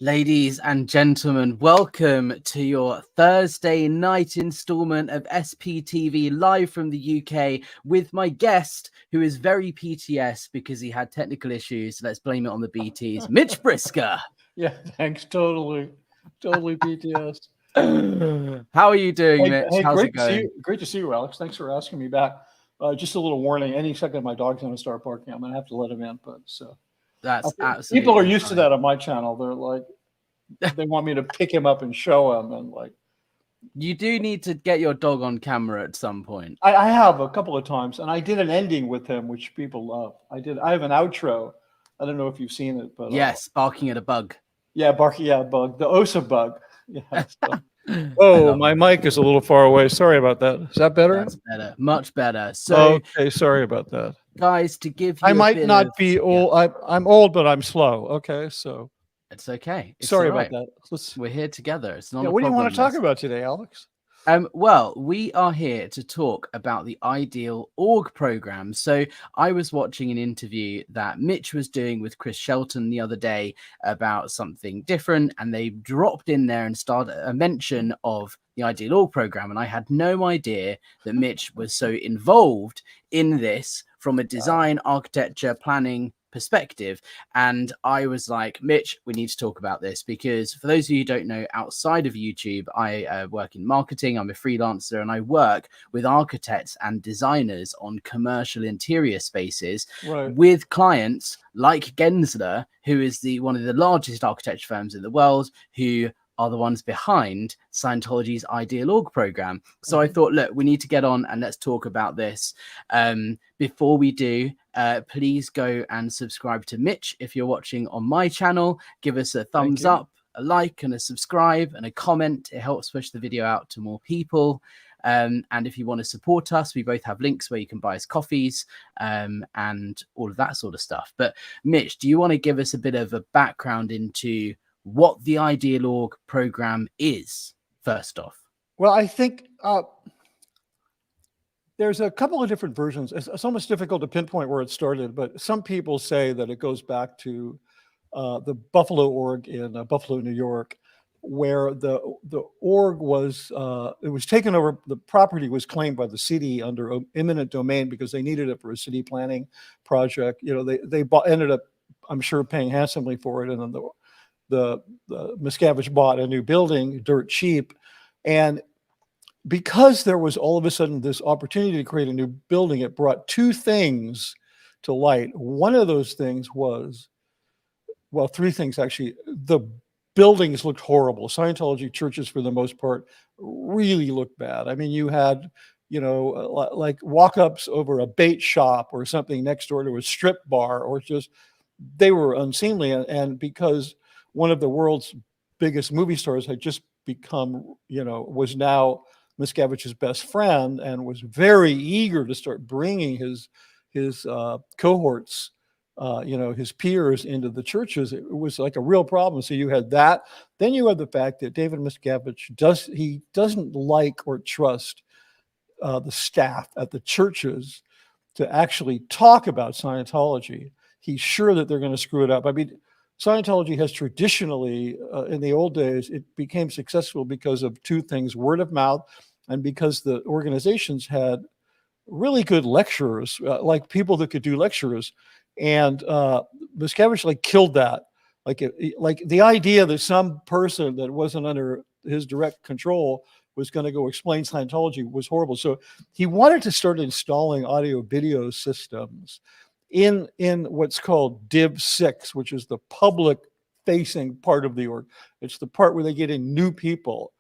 Ladies and gentlemen, welcome to your Thursday night installment of SPTV live from the UK with my guest, who is very PTS because he had technical issues. Let's blame it on the BTs. Mitch Brisker. Yeah, thanks. Totally PTS. How are you doing, Mitch? Hey, How's great it going? Great to see you, Alex. Thanks for asking me back. Just a little warning: any second my dog's going to start barking, I'm going to have to let him in. But That's people are absolutely used to fine. that on my channel. They're like, they want me to pick him up and show him, and like. You do need to get your dog on camera at some point. I have a couple of times, and I did an ending with him, which people love. I have an outro. I don't know if you've seen it, but Yes, barking at a bug. yeah, barking at a bug, the OSA bug. Yeah. So. I Oh, love my it. mic is a little far away. Sorry about that. Is that better? That's better, much better. So, okay, sorry about that. guys, to give you I a might bit not of, be old. I'm old, but I'm slow. Okay, so it's okay. It's sorry all right. about that. We're here together. It's not Yeah, a what do you problem. want to talk about today, Alex? Well, we are here to talk about the Ideal Org program. So I was watching an interview that Mitch was doing with Chris Shelton the other day about something different, and they dropped in there and started a mention of the Ideal Org program. And I had no idea that Mitch was so involved in this from a design, architecture, planning perspective. And I was like, Mitch, we need to talk about this, because for those of you who don't know, outside of YouTube, I work in marketing. I'm a freelancer, and I work with architects and designers on commercial interior spaces with clients like Gensler, who is one of the largest architecture firms in the world, who are the ones behind Scientology's Ideal Org program. So I thought, look, we need to get on and let's talk about this. Before we do, please go and subscribe to Mitch if you're watching on my channel. Give us a thumbs up, a like, and a subscribe, and a comment. It helps push the video out to more people. And if you want to support us, we both have links where you can buy us coffees and all of that sort of stuff. But Mitch, do you want to give us a bit of a background into what the Ideal Org program is, first off? Well, I think there's a couple of different versions. It's almost difficult to pinpoint where it started, but some people say that it goes back to the Buffalo Org in Buffalo, New York, where the org was, it was taken over. The property was claimed by the city under eminent domain because they needed it for a city planning project. You know, they ended up, I'm sure, paying handsomely for it, and then the Miscavige bought a new building dirt cheap. And because there was all of a sudden this opportunity to create a new building, it brought two things to light. One of those things was, well, three things actually. The buildings looked horrible. Scientology churches, for the most part, really looked bad. I mean, you had, you know, like walk-ups over a bait shop or something next door to a strip bar, or just, they were unseemly. And because one of the world's biggest movie stars had just become, you know, was now Miscavige's best friend, and was very eager to start bringing his cohorts, you know, his peers into the churches, it was like a real problem. So you had that. Then you had the fact that David Miscavige doesn't like or trust the staff at the churches to actually talk about Scientology. He's sure that they're going to screw it up. I mean, Scientology has traditionally, in the old days, it became successful because of two things: word of mouth, and because the organizations had really good lecturers, like people that could do lectures. And Miscavige like killed that. Like the idea that some person that wasn't under his direct control was going to go explain Scientology was horrible. So he wanted to start installing audio video systems in what's called Div 6, which is the public facing part of the org. It's the part where they get in new people.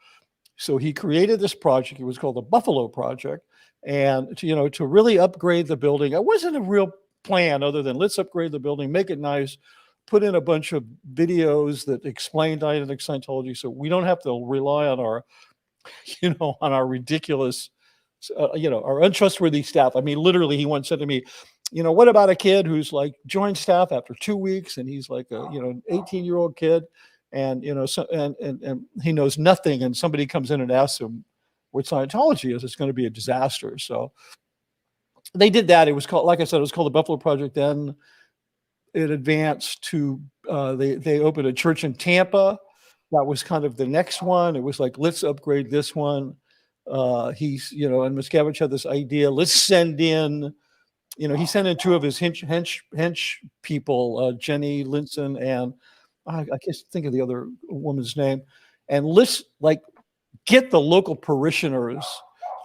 So he created this project. It was called the Buffalo Project. And to really upgrade the building, it wasn't a real plan other than let's upgrade the building, make it nice, put in a bunch of videos that explain Dianetics Scientology, so we don't have to rely on our, on our ridiculous, our untrustworthy staff. I mean, literally, he once said to me, what about a kid who's like joined staff after 2 weeks, and he's like a, an 18-year-old kid, and and he knows nothing, and somebody comes in and asks him what Scientology is, it's going to be a disaster. So they did that. It was called, like I said, it was called the Buffalo Project then. it advanced to they opened a church in Tampa. That was kind of the next one. It was like, let's upgrade this one. He's, and Miscavige had this idea. Let's send in, he sent in two of his hench people, Jenny Linson and I can't think of the other woman's name. And let's get the local parishioners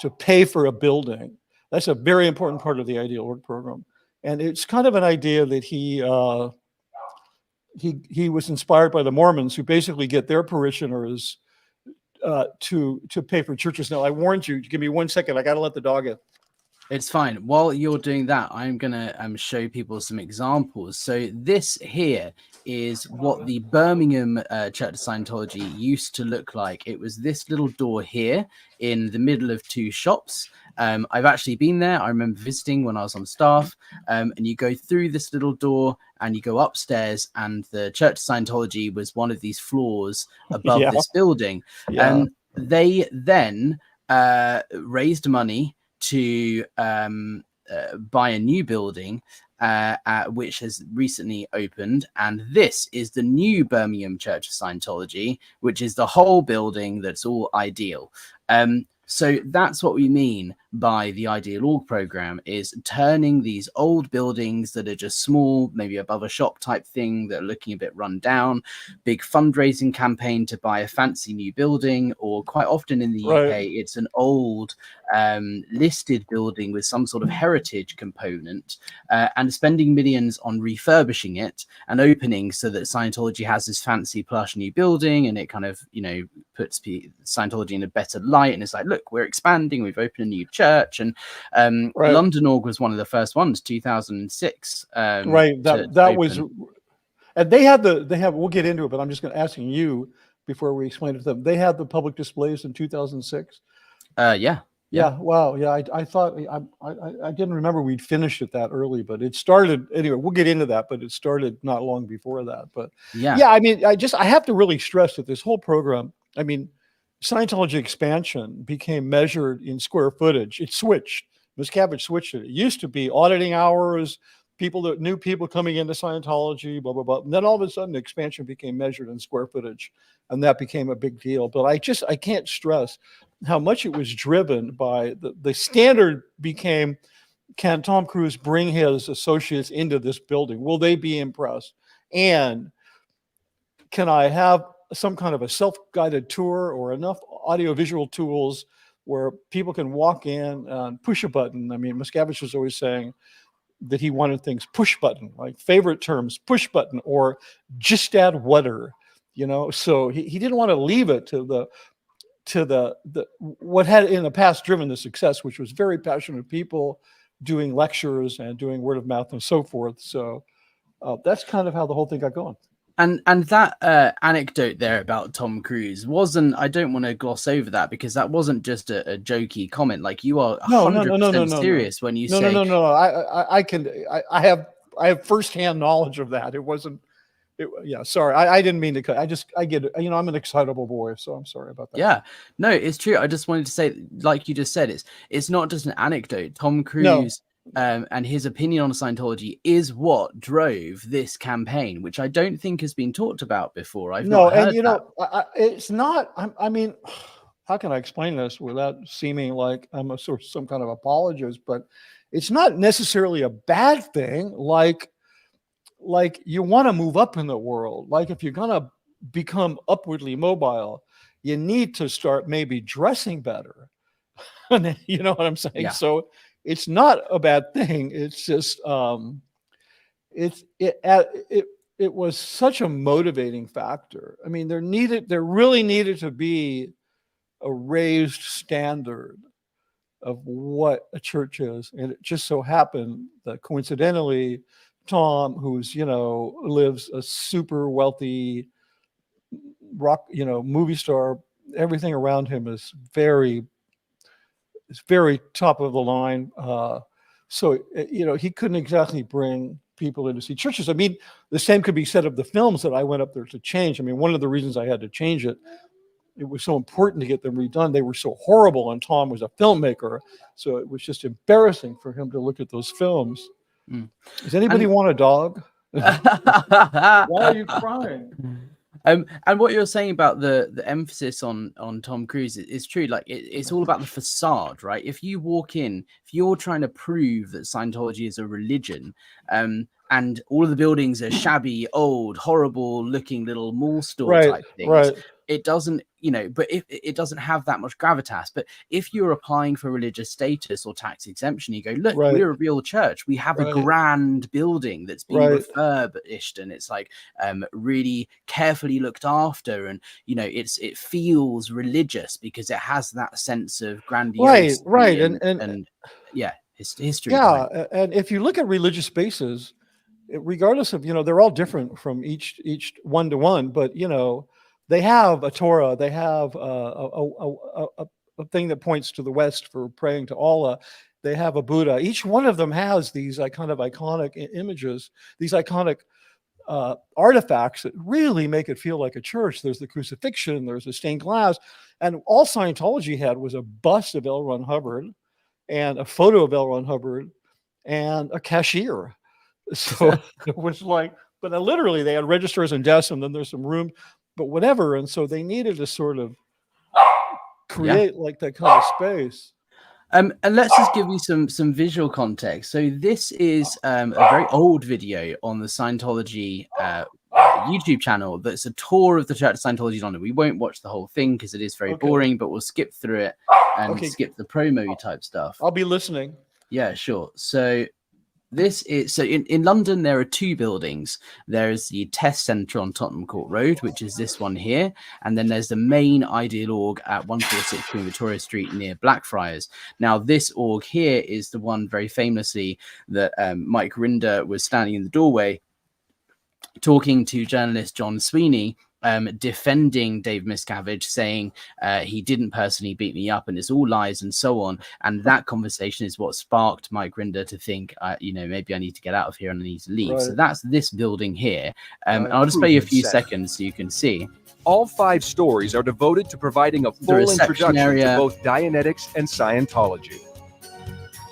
to pay for a building. That's a very important part of the Ideal Org program. And it's kind of an idea that he was inspired by the Mormons, who basically get their parishioners to pay for churches. Now, I warned you. Give me 1 second. I got to let the dog in. It's fine. While you're doing that, I'm going to show people some examples. So this here is what the Birmingham Church of Scientology used to look like. It was this little door here in the middle of two shops. I've actually been there. I remember visiting when I was on staff. And you go through this little door and you go upstairs, and the Church of Scientology was one of these floors above this building. And they then raised money to buy a new building, which has recently opened. And this is the new Birmingham Church of Scientology, which is the whole building that's all ideal. So that's what we mean by the Ideal Org program, is turning these old buildings that are just small, maybe above a shop type thing, that are looking a bit run down, big fundraising campaign to buy a fancy new building, or quite often in the UK, it's an old listed building with some sort of heritage component, and spending millions on refurbishing it and opening so that Scientology has this fancy plush new building, and it kind of, puts Scientology in a better light. And it's like, look, we're expanding, we've opened a new church. And London Org was one of the first ones, 2006. That was, and they have, we'll get into it, but I'm just going to ask you before we explain it to them. They had the public displays in 2006. Yeah. Wow. Yeah. I thought I didn't remember we'd finished it that early, but it started anyway. We'll get into that, but it started not long before that. But I mean, I have to really stress that this whole program, I mean, Scientology expansion became measured in square footage. It switched. Miscavige switched it. It used to be auditing hours, new people coming into Scientology, blah, blah, blah. And then all of a sudden, expansion became measured in square footage, and that became a big deal. But I can't stress how much it was driven by the standard became, can Tom Cruise bring his associates into this building? Will they be impressed? And can I have some kind of a self-guided tour or enough audiovisual tools where people can walk in and push a button? I mean, Miscavige was always saying that he wanted things push button, like favorite terms, push button, or just add water, so he didn't want to leave it to the what had in the past driven the success, which was very passionate people doing lectures and doing word of mouth and so forth. So that's kind of how the whole thing got going. And that anecdote there about Tom Cruise wasn't, I don't want to gloss over that, because that wasn't just a jokey comment. Like, you are 100% serious when you say... No. I have firsthand knowledge of that. It wasn't... sorry. I didn't mean to cut. I get it. I'm an excitable boy, so I'm sorry about that. Yeah, no, it's true. I just wanted to say, like you just said, it's not just an anecdote. Tom Cruise... and his opinion on Scientology is what drove this campaign, which I don't think has been talked about before. It's not. I mean, how can I explain this without seeming like I'm some kind of apologist? But it's not necessarily a bad thing. Like you want to move up in the world. Like, if you're gonna become upwardly mobile, you need to start maybe dressing better. You know what I'm saying? Yeah. So it's not a bad thing. It's just it was such a motivating factor. I mean, there really needed to be a raised standard of what a church is, and it just so happened that coincidentally, Tom, who's lives a super wealthy rock movie star, everything around him is very top of the line. So he couldn't exactly bring people in to see churches. I mean, the same could be said of the films that I went up there to change. I mean, one of the reasons I had to change it was so important to get them redone. They were so horrible, and Tom was a filmmaker, so it was just embarrassing for him to look at those films. Does anybody want a dog? Why are you crying? And what you're saying about the emphasis on Tom Cruise is true. Like it's all about the facade, right? If you walk in, if you're trying to prove that Scientology is a religion, and all of the buildings are shabby, old, horrible looking little mall store Right, type things, right. it doesn't, but if it doesn't have that much gravitas. But if you're applying for religious status or tax exemption, you go, look, Right. we're a real church. We have a Right. grand building that's been Right. refurbished, and it's like really carefully looked after, and it feels religious because it has that sense of grandiosity, Right. and yeah, history. Yeah, and if you look at religious spaces, regardless of, they're all different from each one to one, but they have a Torah, they have a thing that points to the West for praying to Allah. They have a Buddha. Each one of them has these kind of iconic images, these iconic artifacts that really make it feel like a church. There's the crucifixion, there's the stained glass, and all Scientology had was a bust of L. Ron Hubbard and a photo of L. Ron Hubbard and a cashier. So it was like, but literally they had registers and desks, and then there's some room, but whatever. And so they needed to sort of create like that kind of space. And let's just give you some visual context. So this is a very old video on the Scientology YouTube channel. That's a tour of the Church of Scientology in London. We won't watch the whole thing because it is very boring, but we'll skip through it and skip the promo type stuff. I'll be listening. Yeah, sure. So this is in London, there are two buildings. There's the Test Centre on Tottenham Court Road, which is this one here, and then there's the main Ideal Org at 146 Queen Victoria Street near Blackfriars. Now, this org here is the one very famously that Mike Rinder was standing in the doorway talking to journalist John Sweeney, defending David Miscavige, saying he didn't personally beat me up and it's all lies and so on. And that conversation is what sparked Mike Rinder to think, maybe I need to get out of here and I need to leave. Right. So that's this building here. I'll just play you a few seconds so you can see. All 5 stories are devoted to providing a full introduction to both Dianetics and Scientology.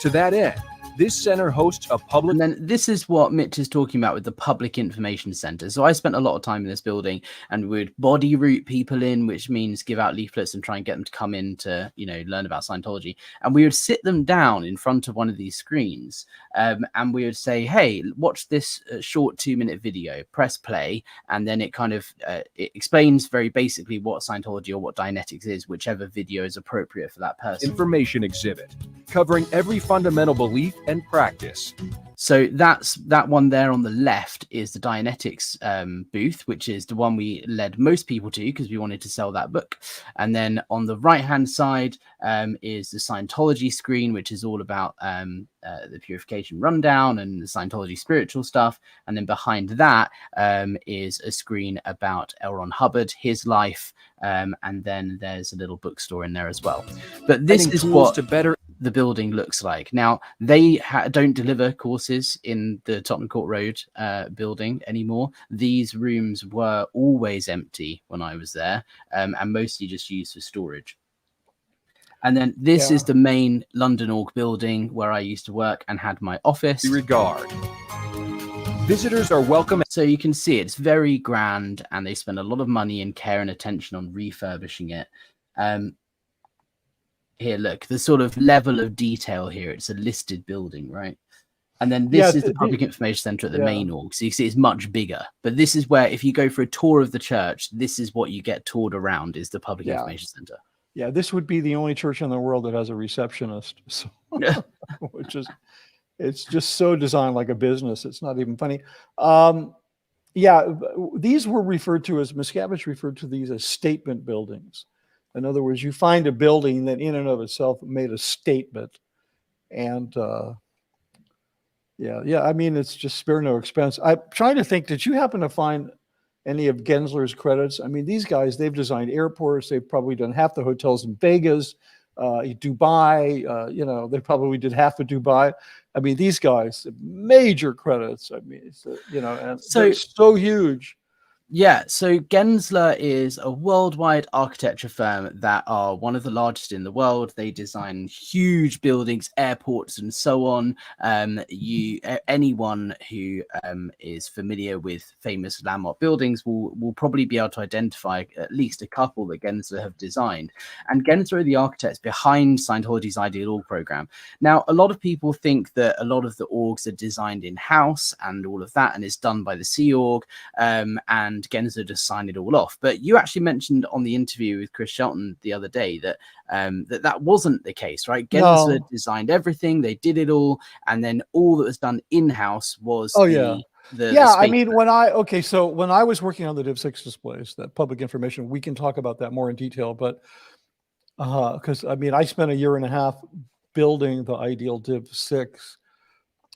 To that end, this center hosts a public... And then this is what Mitch is talking about with the Public Information Center. So I spent a lot of time in this building and would body route people in, which means give out leaflets and try and get them to come in to, learn about Scientology. And we would sit them down in front of one of these screens and we would say, hey, watch this short 2-minute video, press play. And then it kind of it explains very basically what Scientology or what Dianetics is, whichever video is appropriate for that person. Information exhibit covering every fundamental belief and practice. So that's that one there on the left is the Dianetics booth, which is the one we led most people to because we wanted to sell that book. And then on the right hand side is the Scientology screen, which is all about the purification rundown and the Scientology spiritual stuff. And then behind that is a screen about L. Ron Hubbard, his life, and then there's a little bookstore in there as well. But this is what the building looks like. Now, they don't deliver courses in the Tottenham Court Road building anymore. These rooms were always empty when I was there, and mostly just used for storage. And then this is the main London Org building where I used to work and had my office. Regard. Visitors are welcome. So you can see it's very grand and they spend a lot of money and care and attention on refurbishing it. Here, look, the sort of level of detail here. It's a listed building, right? And then this is the Public Information Center at the main org. So you see it's much bigger. But this is where, if you go for a tour of the church, this is what you get toured around, is the Public Information Center. Yeah, this would be the only church in the world that has a receptionist. So, which is, it's just so designed like a business. It's not even funny. These were referred to as, Miscavige referred to these as statement buildings. In other words, you find a building that in and of itself made a statement. And I mean, it's just spare no expense. I'm trying to think, did you happen to find any of Gensler's credits? I mean, these guys, they've designed airports. They've probably done half the hotels in Vegas, Dubai. They probably did half of Dubai. I mean, these guys, major credits. I mean, and so huge. Yeah, so Gensler is a worldwide architecture firm that are one of the largest in the world. They design huge buildings, airports, and so on. Anyone who is familiar with famous landmark buildings will probably be able to identify at least a couple that Gensler have designed. And Gensler are the architects behind Scientology's Ideal Org program. Now, a lot of people think that a lot of the orgs are designed in-house and all of that, and it's done by the Sea Org. And Gensler just signed it all off. But you actually mentioned on the interview with Chris Shelton the other day that that wasn't the case, right? Gensler designed everything, they did it all, and then all that was done in-house was the I mean, when I was working on the Div 6 displays, that public information, we can talk about that more in detail, but because I mean, I spent a year and a half building the Ideal Div 6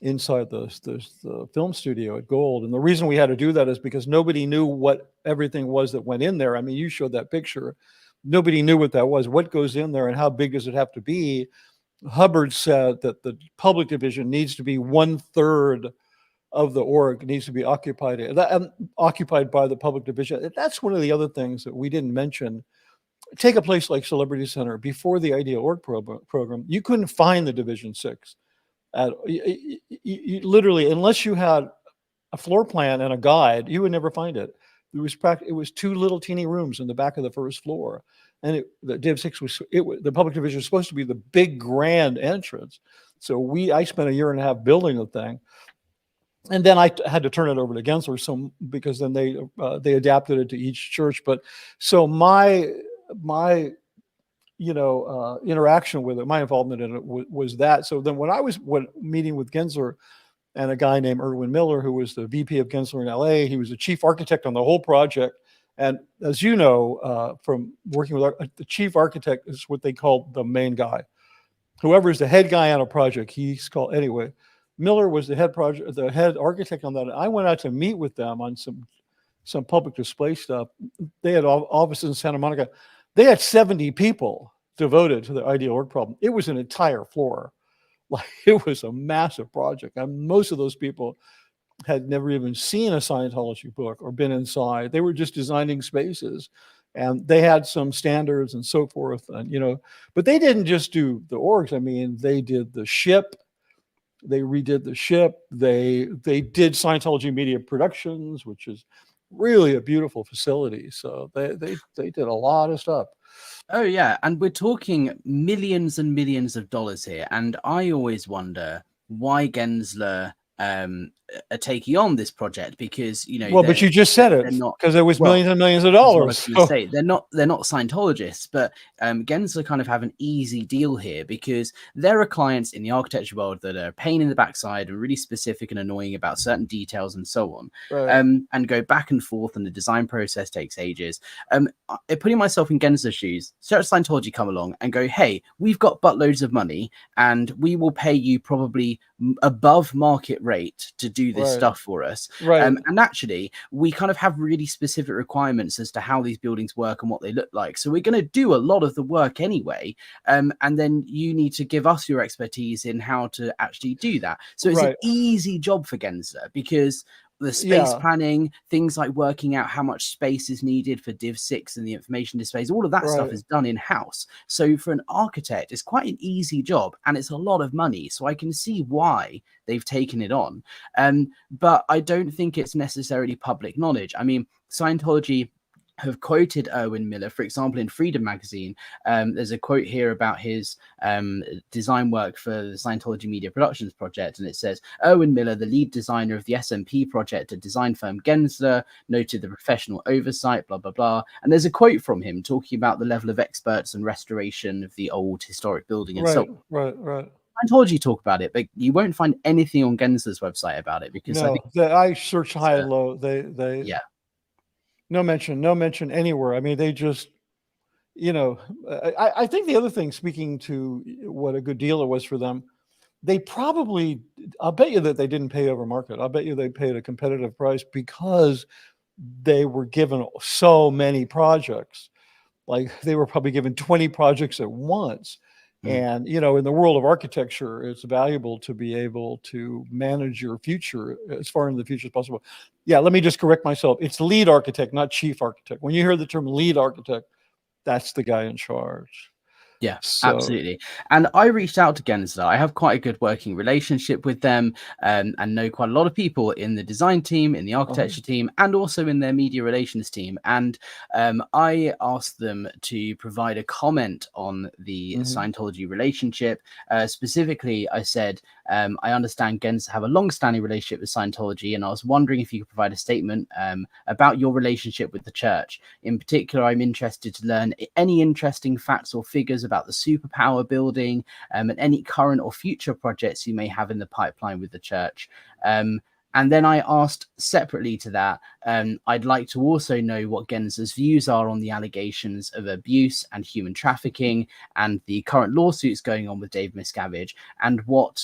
inside the film studio at Gold. And the reason we had to do that is because nobody knew what everything was that went in there. I mean, you showed that picture. Nobody knew what that was, what goes in there and how big does it have to be. Hubbard said that the public division needs to be 1/3 of the org needs to be occupied by the public division. That's one of the other things that we didn't mention. Take a place like Celebrity Center. Before the Ideal Org program, you couldn't find the Division 6. You literally, unless you had a floor plan and a guide, you would never find it. It was two little teeny rooms in the back of the first floor, and the Div 6 the public division was supposed to be the big grand entrance. So I spent a year and a half building the thing, and then I had to turn it over to Gensler, because then they adapted it to each church. But so my interaction with it, my involvement in it was that. So then when I was meeting with Gensler and a guy named Erwin Miller, who was the VP of Gensler in LA, he was the chief architect on the whole project. And as you know, from working with the chief architect is what they call the main guy. Whoever is the head guy on a project, he's called anyway. Miller was the head architect on that. I went out to meet with them on some public display stuff. They had offices in Santa Monica. They had 70 people devoted to the Ideal Org problem. It was an entire floor. Like, it was a massive project. And most of those people had never even seen a Scientology book or been inside. They were just designing spaces, and they had some standards and so forth. And, but they didn't just do the orgs. I mean, they did the ship. They redid the ship. They did Scientology Media Productions, which is really a beautiful facility. So they did a lot of stuff. Oh yeah, and we're talking millions and millions of dollars here. And I always wonder why Gensler are taking on this project, because but you just said it, because it was millions and millions of dollars. Say they're not Scientologists, but Gensler kind of have an easy deal here, because there are clients in the architecture world that are a pain in the backside and really specific and annoying about certain details and so on, and go back and forth, and the design process takes ages. Putting myself in Gensler's shoes, Church Scientology come along and go, hey, we've got buttloads of money and we will pay you probably above market rate to do this stuff for us. And actually, we kind of have really specific requirements as to how these buildings work and what they look like. So we're going to do a lot of the work anyway. And then you need to give us your expertise in how to actually do that. So it's an easy job for Gensler, because the space planning, things like working out how much space is needed for Div 6 and the information displays, all of that stuff is done in-house. So for an architect, it's quite an easy job, and it's a lot of money. So I can see why they've taken it on. But I don't think it's necessarily public knowledge. I mean, Scientology have quoted Erwin Miller, for example, in Freedom magazine. There's a quote here about his design work for the Scientology Media Productions project, and it says, Erwin Miller, the lead designer of the SMP project at design firm Gensler, noted the professional oversight, blah, blah, blah. And there's a quote from him talking about the level of experts and restoration of the old historic building and so on. Scientology talk about it, but you won't find anything on Gensler's website about it, because I searched high and low. No mention anywhere. I mean, they just, I think the other thing, speaking to what a good deal it was for them, they probably, I'll bet you that they didn't pay over market. I'll bet you they paid a competitive price because they were given so many projects. Like, they were probably given 20 projects at once. And, you know, in the world of architecture, it's valuable to be able to manage your future as far into the future as possible. Yeah, let me just correct myself. It's lead architect, not chief architect. When you hear the term lead architect, that's the guy in charge. Yeah, So, absolutely. And I reached out to Gensler. I have quite a good working relationship with them, and know quite a lot of people in the design team, in the architecture team, and also in their media relations team. And I asked them to provide a comment on the Scientology relationship. Specifically, I said, I understand Gensler have a long-standing relationship with Scientology, and I was wondering if you could provide a statement about your relationship with the church. In particular, I'm interested to learn any interesting facts or figures about the superpower building, and any current or future projects you may have in the pipeline with the church. And then I asked separately to that, I'd like to also know what Gensler's views are on the allegations of abuse and human trafficking and the current lawsuits going on with David Miscavige, and what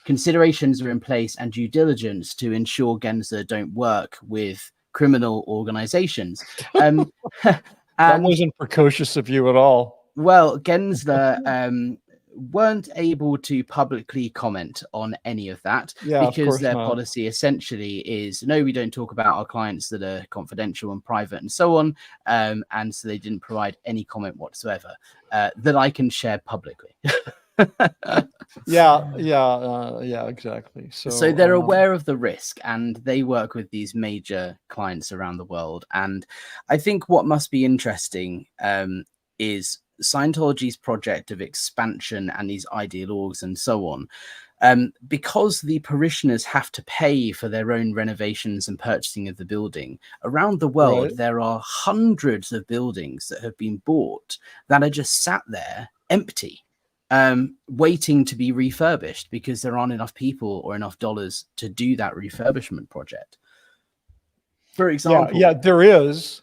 considerations are in place and due diligence to ensure Gensler don't work with criminal organizations. that wasn't precocious of you at all. Well, Gensler weren't able to publicly comment on any of that, because their policy essentially is, no, we don't talk about our clients that are confidential and private and so on. And so they didn't provide any comment whatsoever that I can share publicly. Yeah, exactly. So they're aware of the risk, and they work with these major clients around the world. And I think what must be interesting is Scientology's project of expansion and these ideal orgs and so on. Because the parishioners have to pay for their own renovations and purchasing of the building, around the world, there are hundreds of buildings that have been bought that are just sat there empty, waiting to be refurbished because there aren't enough people or enough dollars to do that refurbishment project. For example, yeah, there is.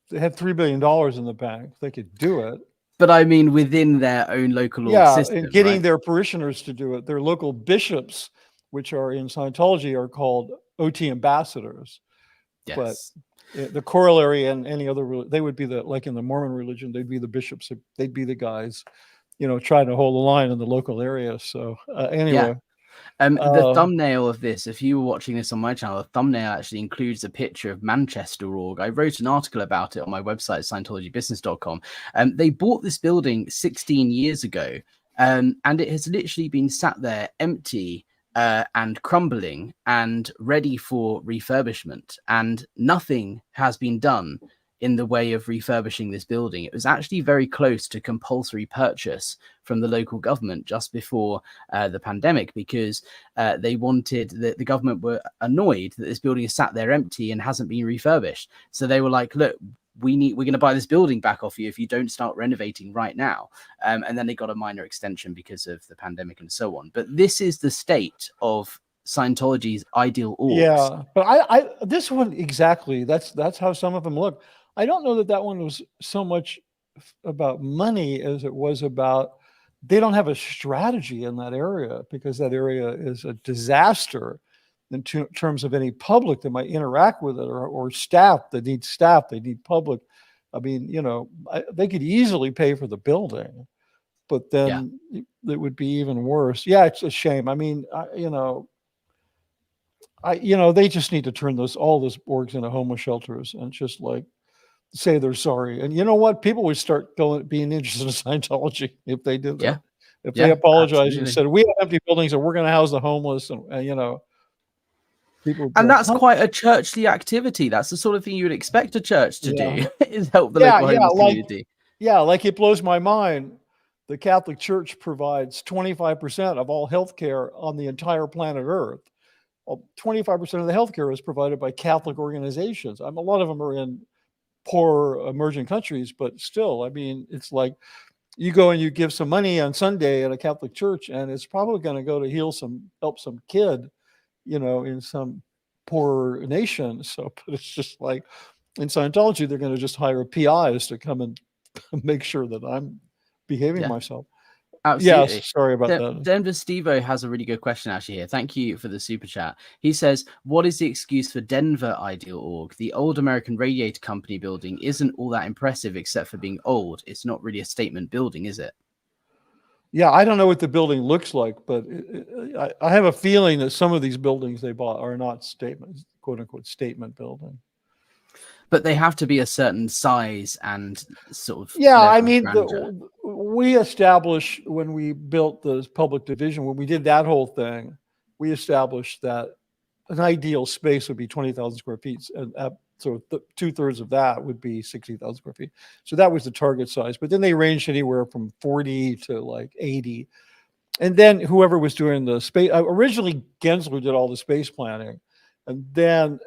They had $3 billion in the bank. They could do it. But I mean, within their own local system, and getting their parishioners to do it. Their local bishops, which are in Scientology, are called OT ambassadors. Yes. But the corollary and any other, they would be like in the Mormon religion, they'd be the bishops. They'd be the guys, you know, trying to hold the line in the local area. So anyway. The thumbnail of this, if you were watching this on my channel, the thumbnail actually includes a picture of Manchester org. I wrote an article about it on my website, Scientologybusiness.com. They bought this building 16 years ago, and it has literally been sat there empty and crumbling and ready for refurbishment. And nothing has been done in the way of refurbishing this building. It was actually very close to compulsory purchase from the local government just before the pandemic, because they wanted the government were annoyed that this building is sat there empty and hasn't been refurbished. So they were like, look, we're going to buy this building back off you if you don't start renovating right now. And then they got a minor extension because of the pandemic and so on. But this is the state of Scientology's ideal orgs. Yeah, but I this one exactly, that's how some of them look. I don't know that one was so much about money as it was about, they don't have a strategy in that area, because that area is a disaster in terms of any public that might interact with it, or staff. They need public. I mean, you know, they could easily pay for the building, but then it would be even worse. Yeah, it's a shame. I mean, they just need to turn all those orgs into homeless shelters and just like say they're sorry. And you know what? People would start being interested in Scientology if they did that. Yeah. If they apologized and said, we have empty buildings and we're going to house the homeless, and you know, people. And that's quite a churchly activity. That's the sort of thing you would expect a church to do, is help the local homeless community. Like it blows my mind. The Catholic Church provides 25% of all healthcare on the entire planet Earth. 25% of the healthcare is provided by Catholic organizations. A lot of them are in poor emerging countries, but still, I mean, it's like you go and you give some money on Sunday at a Catholic church, and it's probably going to go to help some kid, you know, in some poor nation. So, but it's just like in Scientology, they're going to just hire PIs to come and make sure that I'm behaving myself. Absolutely. Yes, sorry about that. Denver Stevo has a really good question actually here. Thank you for the super chat. He says, what is the excuse for Denver Ideal Org? The old American radiator company building isn't all that impressive except for being old. It's not really a statement building, is it? Yeah, I don't know what the building looks like, but I have a feeling that some of these buildings they bought are not statements, quote unquote, statement building. But they have to be a certain size and sort of Yeah, I level of mean, grandeur. we established when we built the public division, when we did that whole thing, we established that an ideal space would be 20,000 square feet. And so 2/3 of that would be 60,000 square feet. So that was the target size. But then they ranged anywhere from 40 to like 80. And then whoever was doing the space, originally Gensler did all the space planning. And then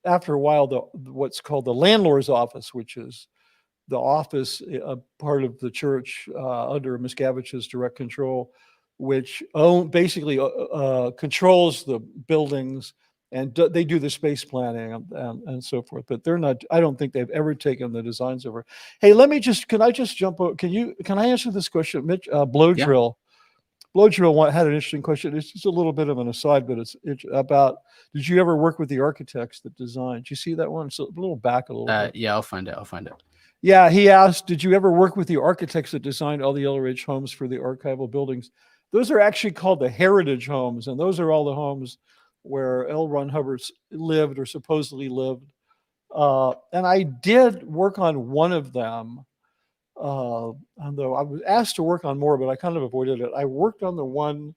after a while, what's called the landlord's office, which is the office, part of the church under Miscavige's direct control, which basically controls the buildings, and they do the space planning and so forth. But they're not. I don't think they've ever taken the designs over. Hey, can I just jump? Can I answer this question, Mitch? Blow drill. Blow drill had an interesting question. It's just a little bit of an aside, but it's about. Did you ever work with the architects that designed? Did you see that one? It's a little back a little bit. Yeah, I'll find it. Yeah, he asked, did you ever work with the architects that designed all the LRH homes for the archival buildings? Those are actually called the heritage homes, and those are all the homes where L. Ron Hubbard lived or supposedly lived. And I did work on one of them, although I was asked to work on more, but I kind of avoided it. I worked on the one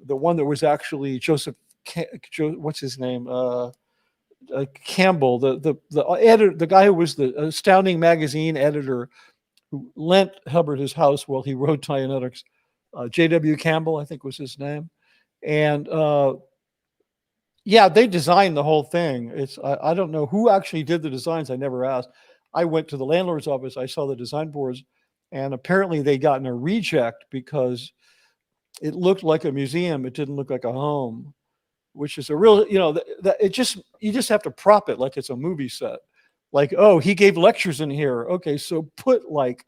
that was actually what's his name? Campbell, the editor, the guy who was the Astounding magazine editor, who lent Hubbard his house while he wrote Dianetics. J.W. Campbell, I think was his name, and yeah, they designed the whole thing. I don't know who actually did the designs. I never asked. I went to the landlord's office. I saw the design boards, and apparently they gotten a reject because it looked like a museum. It didn't look like a home, which is a real, you just have to prop it like it's a movie set. Like, oh, he gave lectures in here. Okay, so put like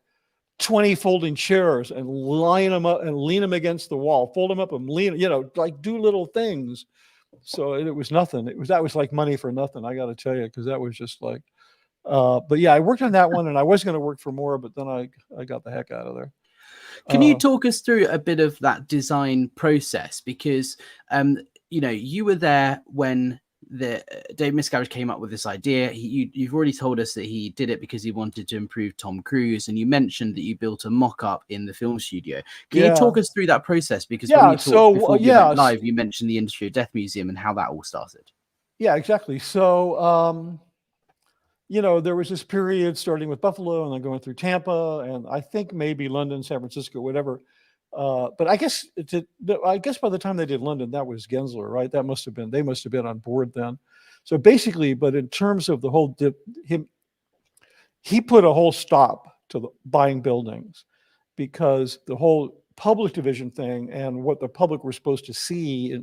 20 folding chairs and line them up and lean them against the wall, fold them up and lean, like do little things. So it was nothing. That was like money for nothing, I got to tell you, because that was just like, but yeah, I worked on that one, and I was going to work for more, but then I got the heck out of there. Can you talk us through a bit of that design process? Because, you were there when David Miscavige came up with this idea. You've already told us that he did it because he wanted to improve Tom Cruise, and you mentioned that you built a mock-up in the film studio. Can you talk us through that process? Because when you talked before you went live, you mentioned the Industry of Death Museum and how that all started. Yeah, exactly. So, there was this period starting with Buffalo and then going through Tampa, and I think maybe London, San Francisco, whatever. But I guess by the time they did London, that was Gensler, right? They must have been on board then. So basically, but in terms of the whole he put a whole stop to buying buildings, because the whole public division thing and what the public were supposed to see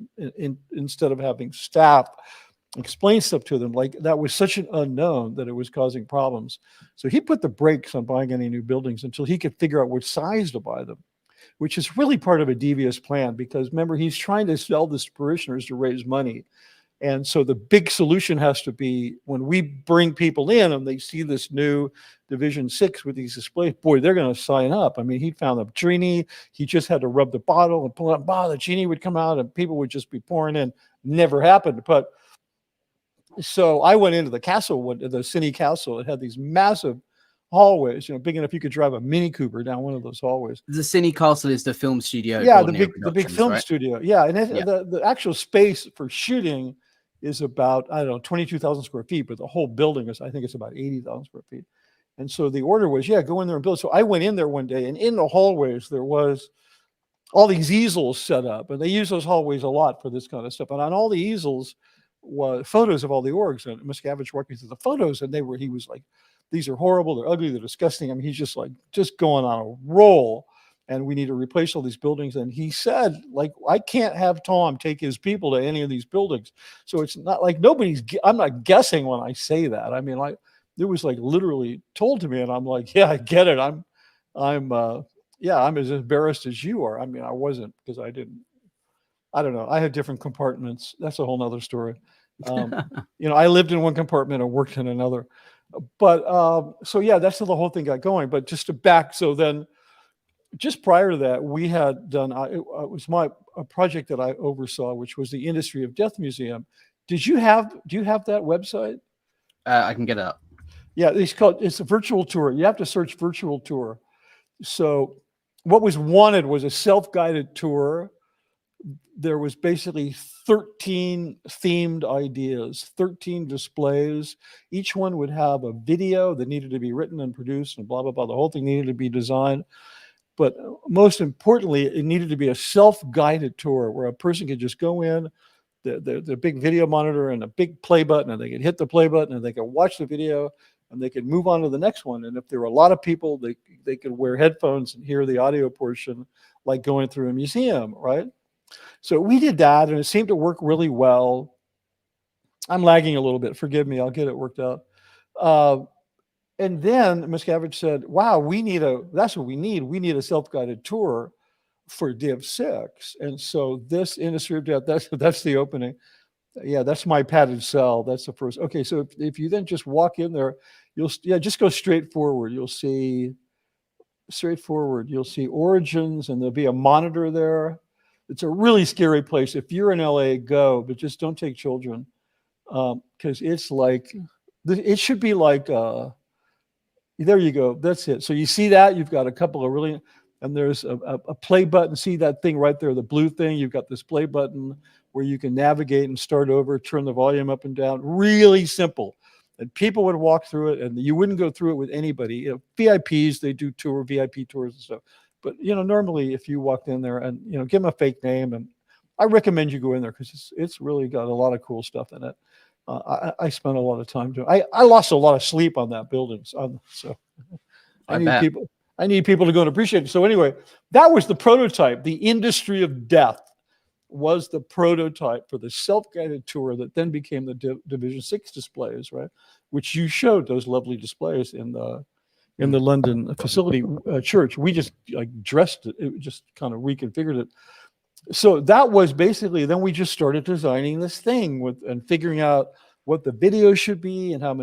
instead of having staff explain stuff to them, like that was such an unknown that it was causing problems. So he put the brakes on buying any new buildings until he could figure out which size to buy them, which is really part of a devious plan, because remember, he's trying to sell this to parishioners to raise money. And so the big solution has to be, when we bring people in and they see this new Division 6 with these displays, boy, they're going to sign up. I mean, he found a genie. He just had to rub the bottle and pull out, the genie would come out and people would just be pouring in. Never happened. But so I went into the castle, the Cine Castle. It had these massive hallways, big enough you could drive a Mini Cooper down one of those hallways. The Cine Castle is the film studio. Yeah, the big film studio. Yeah, and the actual space for shooting is about, I don't know, 22,000 square feet, but the whole building is, I think it's about 80,000 square feet. And so the order was, go in there and build. So I went in there one day, and in the hallways there was all these easels set up, and they use those hallways a lot for this kind of stuff. And on all the easels was photos of all the orgs, and Miscavige walked me through the photos, and he was like, these are horrible, they're ugly, they're disgusting. I mean, he's just going on a roll, and we need to replace all these buildings. And he said, like, I can't have Tom take his people to any of these buildings. So it's not like I'm not guessing when I say that. I mean, it was like literally told to me, and I'm like, yeah, I get it. I'm as embarrassed as you are. I mean, I wasn't, because I don't know. I had different compartments. That's a whole nother story. I lived in one compartment and worked in another. But so yeah, that's how the whole thing got going. But just to back, so then just prior to that, we had done, it was a project that I oversaw, which was the Industry of Death Museum. Do you have that website? I can get it up. Yeah, it's a virtual tour. You have to search virtual tour. So what was wanted was a self-guided tour. There was basically 13 themed ideas, 13 displays. Each one would have a video that needed to be written and produced and blah, blah, blah. The whole thing needed to be designed. But most importantly, it needed to be a self-guided tour where a person could just go in, the big video monitor and a big play button, and they could hit the play button and they could watch the video and they could move on to the next one. And if there were a lot of people, they could wear headphones and hear the audio portion like going through a museum, right? So we did that, and it seemed to work really well. I'm lagging a little bit. Forgive me. I'll get it worked out. And then Miscavige said, wow, that's what we need. We need a self-guided tour for Div 6. And so this Industry of Death, that's the opening. Yeah, that's my padded cell. That's the first. Okay, so if you then just walk in there, just go straight forward. You'll see Origins, and there'll be a monitor there. It's a really scary place. If you're in LA, go, but just don't take children, because it's like, it should be like, there you go. That's it. So you see that you've got a couple of really, and there's a play button. See that thing right there, the blue thing? You've got this play button where you can navigate and start over, turn the volume up and down. Really simple. And people would walk through it, and you wouldn't go through it with anybody. VIPs, they do VIP tours and stuff. But, normally if you walked in there and, give them a fake name, and I recommend you go in there because it's really got a lot of cool stuff in it. I spent a lot of time doing. I lost a lot of sleep on that building, so I need people to go and appreciate it. So anyway, that was the prototype. The Industry of Death was the prototype for the self-guided tour that then became the Division 6 displays, right? Which you showed those lovely displays in the London facility church. We just dressed it. It just kind of reconfigured it. So that was basically, then we just started designing this thing and figuring out what the video should be and how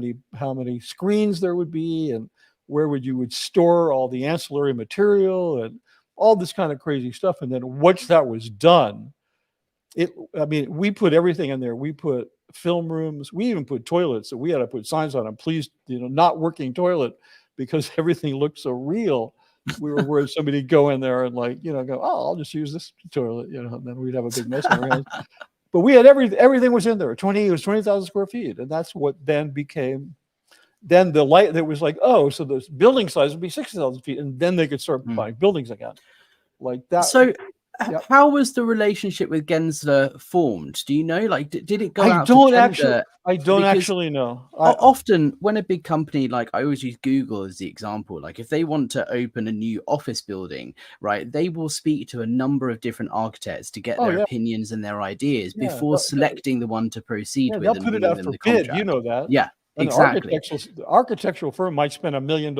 many screens there would be and where you would store all the ancillary material and all this kind of crazy stuff. And then once that was done, we put everything in there. We put film rooms. We even put toilets. So we had to put signs on them, please, not working toilet, because everything looked so real. We were worried somebody'd go in there and go, oh, I'll just use this toilet, and then we'd have a big mess on our hands. But we had everything was in there. It was 20,000 square feet. And that's what then became, then the light that was like, oh, so the building size would be 60,000 feet. And then they could start buying buildings again like that. So how was the relationship with Gensler formed? Do you know? Did it go out to tender? I don't actually know. Often when a big company, I always use Google as the example, if they want to open a new office building, right, they will speak to a number of different architects to get their opinions and their ideas before selecting the one to proceed with. They'll put it out for bid, you know that. Yeah, and exactly. The architectural firm might spend $1 million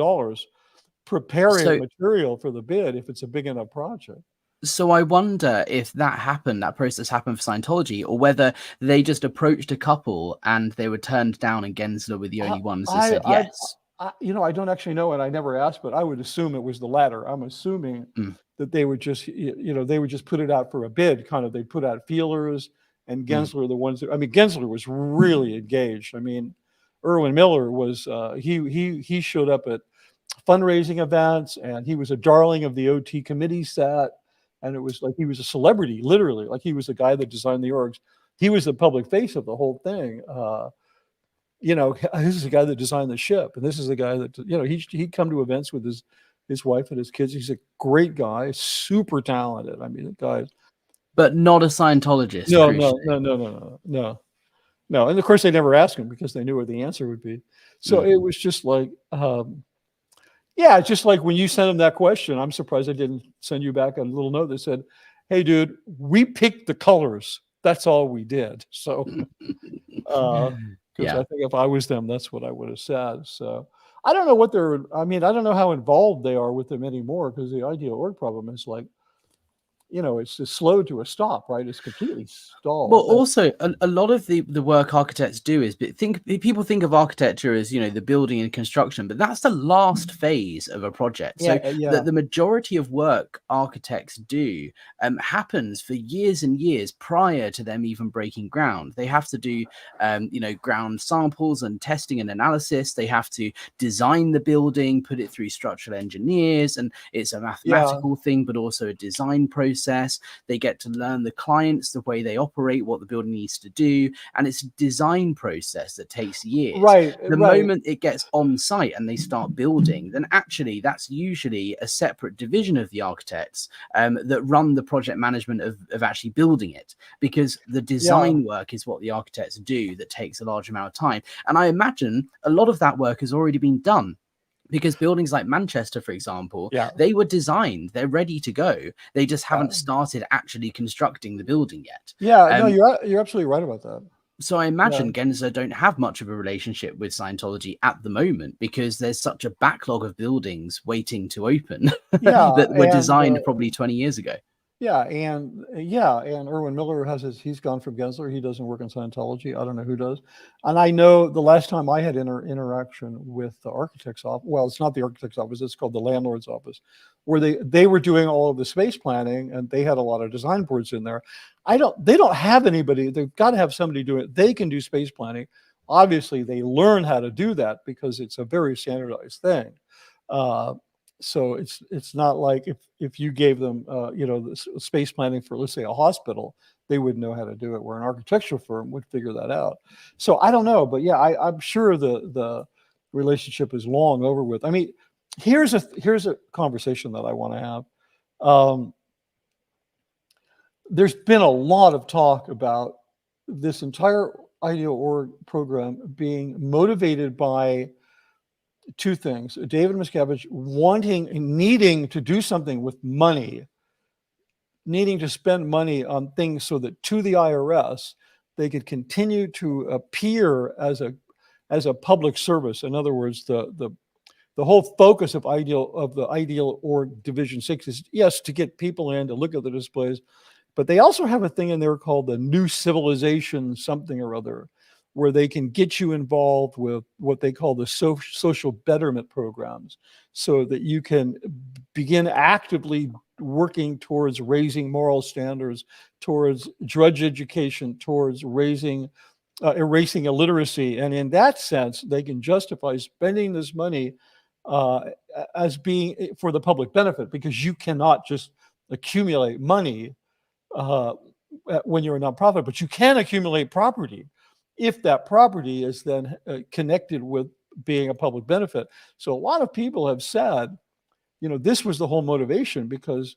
preparing material for the bid if it's a big enough project. So I wonder if that process happened for Scientology, or whether they just approached a couple and they were turned down, and Gensler were the only ones that said yes. I don't actually know, and I never asked, but I would assume it was the latter. I'm assuming that they would just, they would just put it out for a bid, kind of. They put out feelers, and Gensler are the ones that, Gensler was really engaged. Erwin Miller was, he showed up at fundraising events, and he was a darling of the OT committee set. And it was like he was a celebrity, literally. Like he was the guy that designed the orgs. He was the public face of the whole thing. This is the guy that designed the ship, and this is the guy that he'd come to events with his wife and his kids. He's a great guy, super talented. The guy, but not a Scientologist. No. And of course, they never asked him because they knew what the answer would be. So it was just like. Yeah, just like when you sent him that question, I'm surprised I didn't send you back a little note that said, hey, dude, we picked the colors. That's all we did. So, because I think if I was them, that's what I would have said. So I don't know I don't know how involved they are with them anymore, because the ideal org problem is it's just slowed to a stop, right? It's completely stalled. Well, also a lot of the work architects do is, but people think of architecture as, the building and construction, but that's the last phase of a project. So the majority of work architects do happens for years and years prior to them even breaking ground. They have to do ground samples and testing and analysis. They have to design the building, put it through structural engineers, and it's a mathematical thing, but also a design process. They get to learn the clients, the way they operate, what the building needs to do, and it's a design process that takes years. The moment it gets on site and they start building, then actually that's usually a separate division of the architects that run the project management of actually building it, because the design work is what the architects do that takes a large amount of time. And I imagine a lot of that work has already been done, because buildings like Manchester, for example, they were designed, they're ready to go. They just haven't started actually constructing the building yet. No, you're absolutely right about that. So I imagine Gensler don't have much of a relationship with Scientology at the moment, because there's such a backlog of buildings waiting to open that were designed probably 20 years ago. And Erwin Miller he's gone from Gensler. He doesn't work in Scientology. I don't know who does. And I know the last time I had interaction with the architect's office, well, it's not the architect's office, it's called the landlord's office, where they were doing all of the space planning, and they had a lot of design boards in there. They don't have anybody. They've got to have somebody do it. They can do space planning. Obviously, they learn how to do that because it's a very standardized thing. So it's not like if you gave them the space planning for, let's say, a hospital, they would know how to do it, where an architectural firm would figure that out. So I don't know, but I'm sure the relationship is long over with. I mean, here's a conversation that I want to have. There's been a lot of talk about this entire Ideal Org program being motivated by two things. David Miscavige needing to do something with money, needing to spend money on things so that to the IRS, they could continue to appear as a public service. In other words, the whole focus of the Ideal Org Division 6 is, yes, to get people in to look at the displays, but they also have a thing in there called the New Civilization something or other, where they can get you involved with what they call the social betterment programs, so that you can begin actively working towards raising moral standards, towards drudge education, towards erasing illiteracy. And in that sense, they can justify spending this money as being for the public benefit, because you cannot just accumulate money when you're a nonprofit, but you can accumulate property if that property is then connected with being a public benefit. So a lot of people have said, this was the whole motivation, because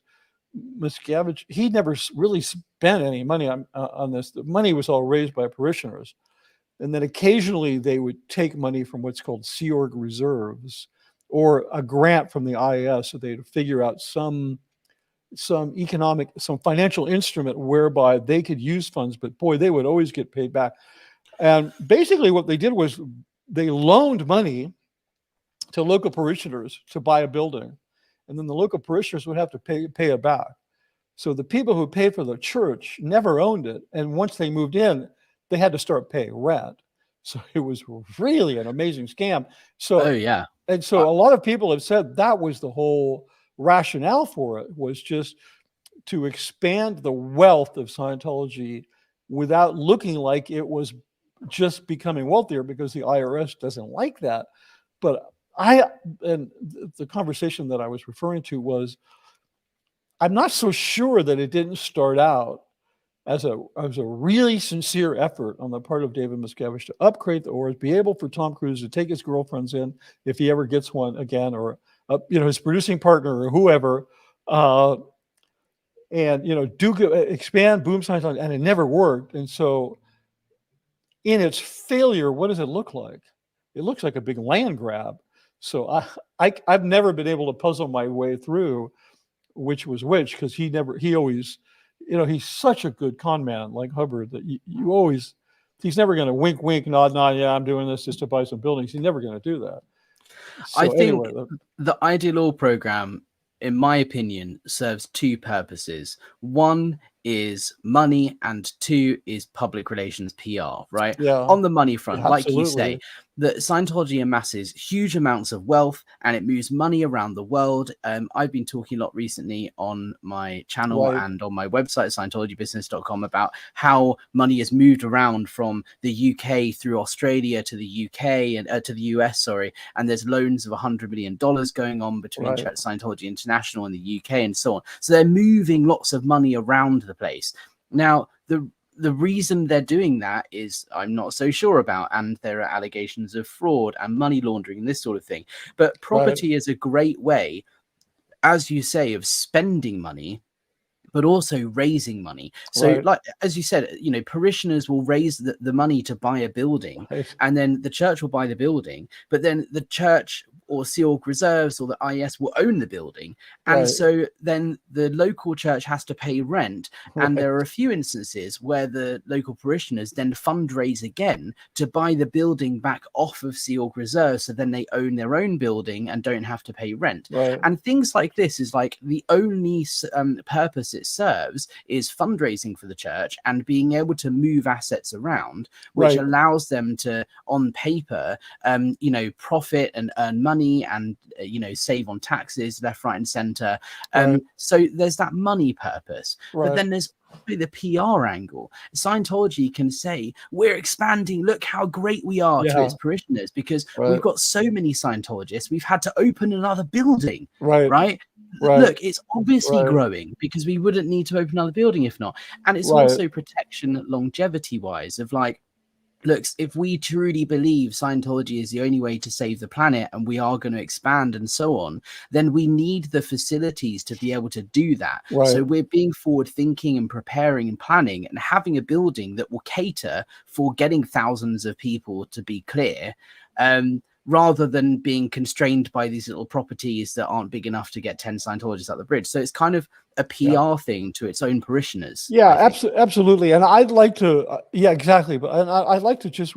Miscavige, he never really spent any money on this. The money was all raised by parishioners. And then occasionally they would take money from what's called Sea Org reserves, or a grant from the IAS, so they'd figure out some financial instrument whereby they could use funds, but boy, they would always get paid back. And basically what they did was they loaned money to local parishioners to buy a building, and then the local parishioners would have to pay it back. So the people who paid for the church never owned it, and once they moved in, they had to start paying rent. So it was really an amazing scam. So and so a lot of people have said that was the whole rationale for it, was just to expand the wealth of Scientology without looking like it was just becoming wealthier, because the IRS doesn't like that. But the conversation that I was referring to was, I'm not so sure that it didn't start out as a really sincere effort on the part of David Miscavige to upgrade the ORs, be able for Tom Cruise to take his girlfriends in if he ever gets one again, or his producing partner or whoever, and expand Boom Scientology, and it never worked. And so in its failure, what does it look like? It looks like a big land grab. So I've never been able to puzzle my way through which was which, because he always, he's such a good con man, like Hubbard, that he's never going to wink, nod, yeah, I'm doing this just to buy some buildings. He's never going to do that. So I think the Ideal Org program in my opinion, serves two purposes. One is money, and two is public relations, PR, right? Yeah. On the money front, Yeah, like you absolutely. say, that Scientology amasses huge amounts of wealth and it moves money around the world. I've been talking a lot recently on my channel Right. and on my website, scientologybusiness.com, about how money is moved around from the UK through Australia to the UK and to the US, sorry. And there's loans of $100 million going on between Right. Scientology International and the UK and so on. So they're moving lots of money around the place. Now, the reason they're doing that is I'm not so sure about, and there are allegations of fraud and money laundering and this sort of thing. But property is a great way, as you say, of spending money, but also raising money. So like, as you said, you know, parishioners will raise the money to buy a building, and then the church will buy the building, but then the church or Sea Org Reserves or the IS will own the building. And so then the local church has to pay rent. And there are a few instances where the local parishioners then fundraise again to buy the building back off of Sea Org Reserve. So then they own their own building and don't have to pay rent. And things like this is like the only purpose it serves is fundraising for the church and being able to move assets around, which allows them to, on paper, you know, profit and earn money and, you know, save on taxes left, right, and center. So there's that money purpose, but then there's the PR angle. Scientology can say, we're expanding, look how great we are to its parishioners, because we've got so many Scientologists, we've had to open another building, right? Look, it's obviously growing, because we wouldn't need to open another building if not. And it's also protection longevity wise of like, look, if we truly believe Scientology is the only way to save the planet and we are going to expand and so on, then we need the facilities to be able to do that. So we're being forward thinking and preparing and planning and having a building that will cater for getting thousands of people, to be clear, rather than being constrained by these little properties that aren't big enough to get 10 Scientologists out the bridge. So it's kind of a PR thing to its own parishioners. Yeah, absolutely. And I'd like to, exactly. But I'd like to just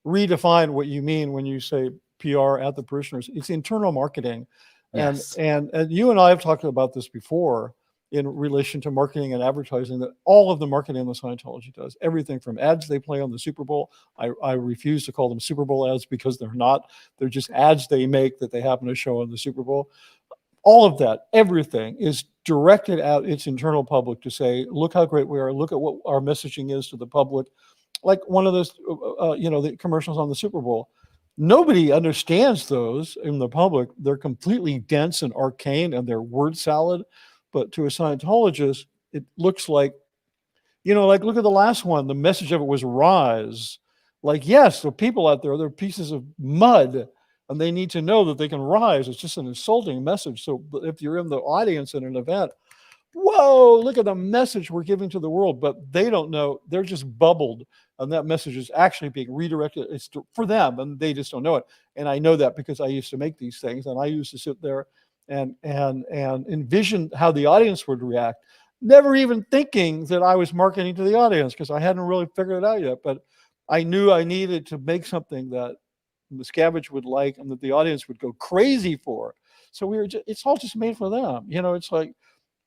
redefine what you mean when you say PR at the parishioners. It's internal marketing. And you and I have talked about this before in relation to marketing and advertising, that all of the marketing the Scientology does, everything from ads they play on the Super Bowl. I refuse to call them Super Bowl ads because they're not. They're just ads they make that they happen to show on the Super Bowl. All of that, everything is directed at its internal public to say, look how great we are. Look at what our messaging is to the public. Like one of those, you know, the commercials on the Super Bowl. Nobody understands those in the public. They're completely dense and arcane and they're word salad. But to a Scientologist, it looks like, you know, like look at the last one. The message of it was rise. Like, yes, the people out there, they're pieces of mud and they need to know that they can rise. It's just an insulting message. So if you're in the audience at an event, whoa, look at the message we're giving to the world. But they don't know. They're just bubbled. And that message is actually being redirected. It's for them, and they just don't know it. And I know that because I used to make these things, and I used to sit there and envision how the audience would react, never even thinking that I was marketing to the audience because I hadn't really figured it out yet. But I knew I needed to make something that Miscavige would like and that the audience would go crazy for. So we were it's all just made for them. You know, it's like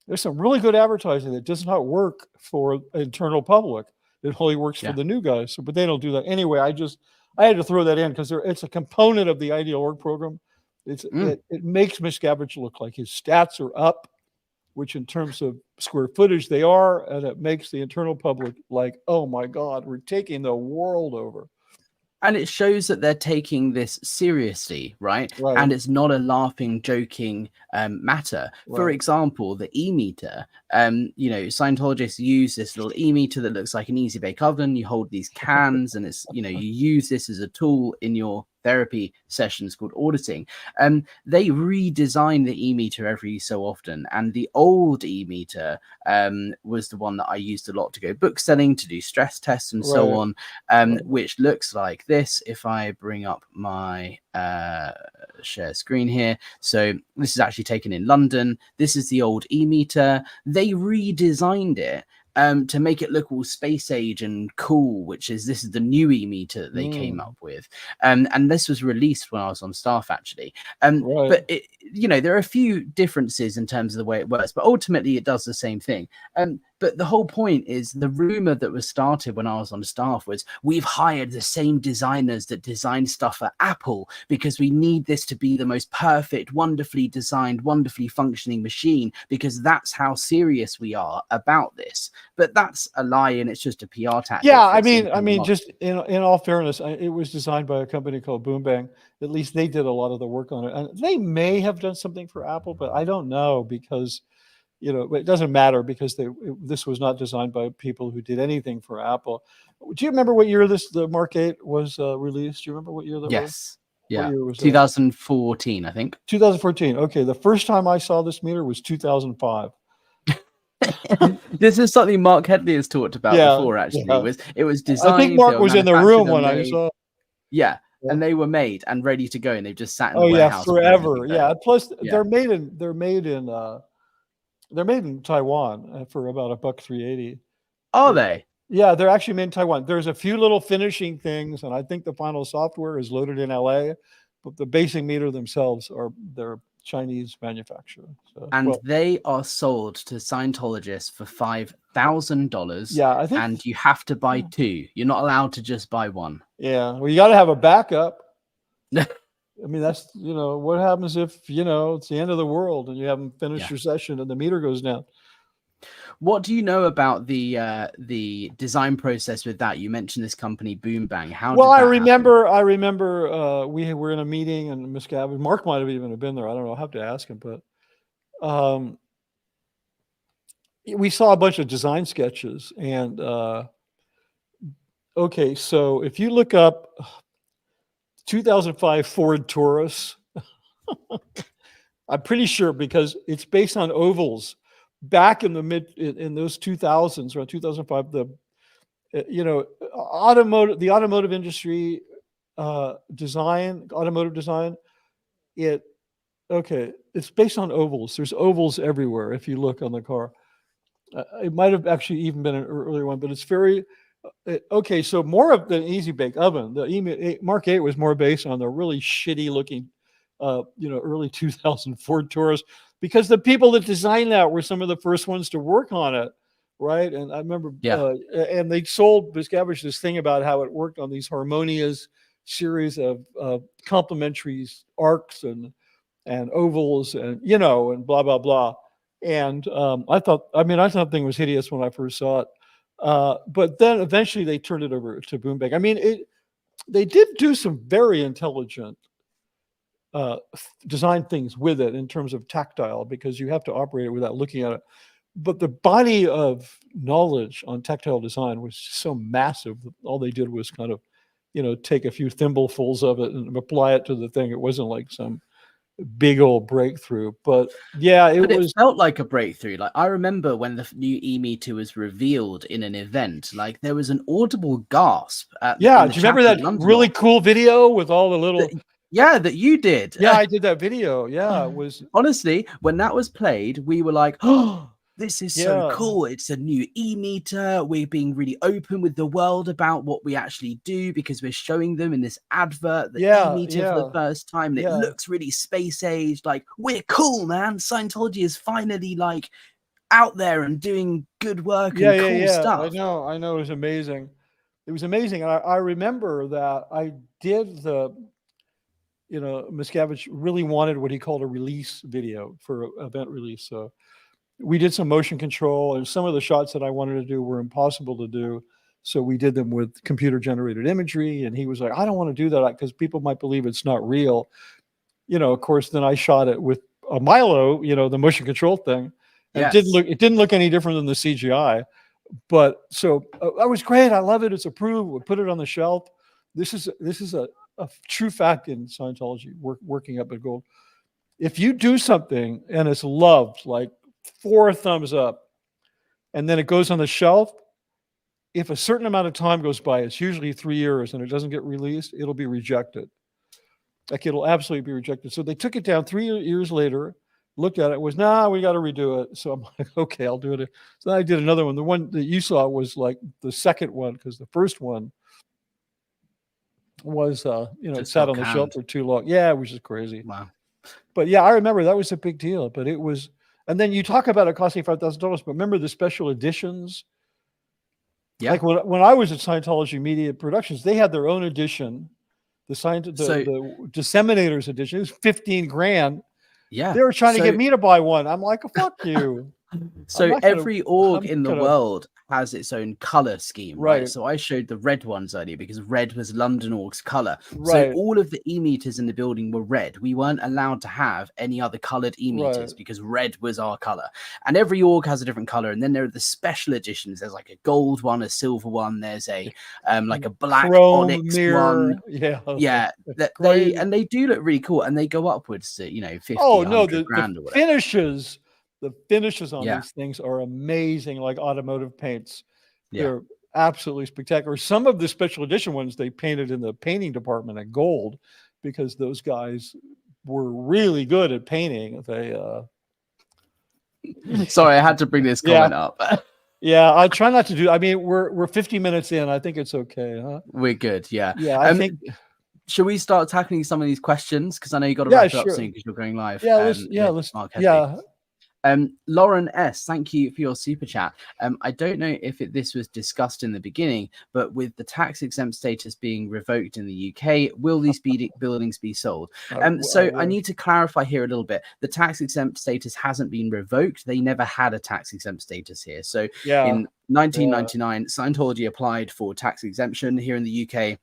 there's some really good advertising that does not work for internal public. It only works for the new guys. So, but they don't do that anyway. I had to throw that in because it's a component of the Ideal Org program. It makes Miscavige look like his stats are up, which in terms of square footage they are, and it makes the internal public like, oh my God, we're taking the world over. And it shows that they're taking this seriously, right? And it's not a laughing, joking matter. For example, the e-meter, you know, Scientologists use this little e-meter that looks like an easy bake oven. You hold these cans and it's, you know, you use this as a tool in your therapy sessions called auditing. They redesign the e-meter every so often, and the old e-meter was the one that I used a lot to go book selling, to do stress tests and so on, which looks like this. If I bring up my share screen here, so this is actually taken in London. This is the old e-meter. They redesigned it, to make it look all space age and cool, this is the new e-meter that they came up with. And this was released when I was on staff, actually. But it, there are a few differences in terms of the way it works, but ultimately it does the same thing. But the whole point is, the rumor that was started when I was on staff was, we've hired the same designers that design stuff for Apple because we need this to be the most perfect, wonderfully designed, wonderfully functioning machine, because that's how serious we are about this. But that's a lie, and it's just a PR tactic. Yeah, I mean, just in all fairness, it was designed by a company called Boom Bang. At least they did a lot of the work on it, and they may have done something for Apple, but I don't know, because it doesn't matter, because this was not designed by people who did anything for Apple. Do you remember what year the Mark 8 was released? Do you remember what year that was? Yes. Yeah. What year was 2014, I think. 2014. Okay. The first time I saw this meter was 2005. This is something Mark Headley has talked about before, actually. Yeah. It was designed. I think Mark was in the room when I saw. Yeah. And they were made and ready to go, and they've just sat in the warehouse forever. Yeah. Plus, they're made in Taiwan for about $1.380. Are they? Yeah, they're actually made in Taiwan. There's a few little finishing things, and I think the final software is loaded in LA, but the basic meter themselves they're Chinese manufacturer. So, and they are sold to Scientologists for $5,000. Yeah, I think, and you have to buy two. You're not allowed to just buy one. Yeah, well, you got to have a backup. I mean, that's what happens if it's the end of the world and you haven't finished your session and the meter goes down. What do you know about the design process with that? You mentioned this company Boom Bang. I remember we were in a meeting, and Miscavige, Mark might have even been there. I don't know. I'll have to ask him, but we saw a bunch of design sketches, and okay, so if you look up 2005 Ford Taurus, I'm pretty sure, because it's based on ovals. Back in in those 2000s, around 2005, the automotive industry automotive design, it's based on ovals. There's ovals everywhere if you look on the car. It might have actually even been an earlier one, but it's very okay. So more of the easy bake oven. The Mark 8 was more based on the really shitty looking early 2000 Ford Taurus, because the people that designed that were some of the first ones to work on it, right? And I remember, and they sold Miscavige this thing about how it worked on these harmonious series of complementary arcs and ovals, and and blah blah blah. And I thought the thing was hideous when I first saw it, but then eventually they turned it over to Boom Bang. I mean, they did do some very intelligent design things with it in terms of tactile, because you have to operate it without looking at it. But the body of knowledge on tactile design was so massive that all they did was kind of, take a few thimblefuls of it and apply it to the thing. It wasn't like some big old breakthrough, but it felt like a breakthrough. Like, I remember when the new e-meter was revealed in an event, like there was an audible gasp. Do you remember that really cool video with all the little? That you did. Yeah, I did that video. Yeah, it was, honestly, when that was played, we were like, oh, this is so cool. It's a new e-meter. We're being really open with the world about what we actually do, because we're showing them in this advert the e-meter for the first time. And it looks really space age. Like, we're cool, man. Scientology is finally like out there and doing good work and cool stuff. I know. It was amazing. And I remember that I did Miscavige really wanted what he called a release video for an event release. So we did some motion control, and some of the shots that I wanted to do were impossible to do. So we did them with computer generated imagery. And he was like, I don't want to do that because people might believe it's not real. Of course, then I shot it with a Milo, the motion control thing. And it didn't look any different than the CGI. But so that was great. I love it. It's approved. We'll put it on the shelf. This is a true fact in Scientology, working up at gold. If you do something and it's loved, like 4 thumbs up, and then it goes on the shelf, if a certain amount of time goes by, it's usually 3 years, and it doesn't get released, it'll be rejected. Like, it'll absolutely be rejected. So they took it down 3 years later, looked at it, was, nah, we got to redo it. So I'm like, okay, I'll do it. So I did another one. The one that you saw was like the second one, because the first one was, it sat on the shelf for too long. Yeah, it was just crazy. Wow. But yeah, I remember that was a big deal. But it was, and then you talk about it costing $5,000, but remember the special editions? Yeah. Like when I was at Scientology Media Productions, they had their own edition, the Disseminators edition. It was 15 grand. Yeah. They were trying to get me to buy one. I'm like, fuck you. So every org in the world has its own color scheme, right? So I showed the red ones earlier because red was London org's color. So all of the e-meters in the building were red. We weren't allowed to have any other colored e-meters because red was our color. And every org has a different color. And then there are the special editions. There's like a gold one, a silver one. There's a like a black onyx one. Yeah. They do look really cool, and they go upwards to 50, 100 grand or whatever. The finishes on these things are amazing, like automotive paints. They're absolutely spectacular. Some of the special edition ones they painted in the painting department at gold, because those guys were really good at painting. They sorry, I had to bring this comment up. Yeah, I try not to do. I mean, we're 50 minutes in. I think it's okay, huh? We're good. Yeah. Yeah, I think. Should we start tackling some of these questions? Because I know you got to wrap it up soon because you're going live. Lauren S, thank you for your super chat. I don't know if this was discussed in the beginning, but with the tax exempt status being revoked in the UK, will these buildings be sold? So I need to clarify here a little bit. The tax exempt status hasn't been revoked. They never had a tax exempt status here. So in 1999, Scientology applied for tax exemption here in the UK.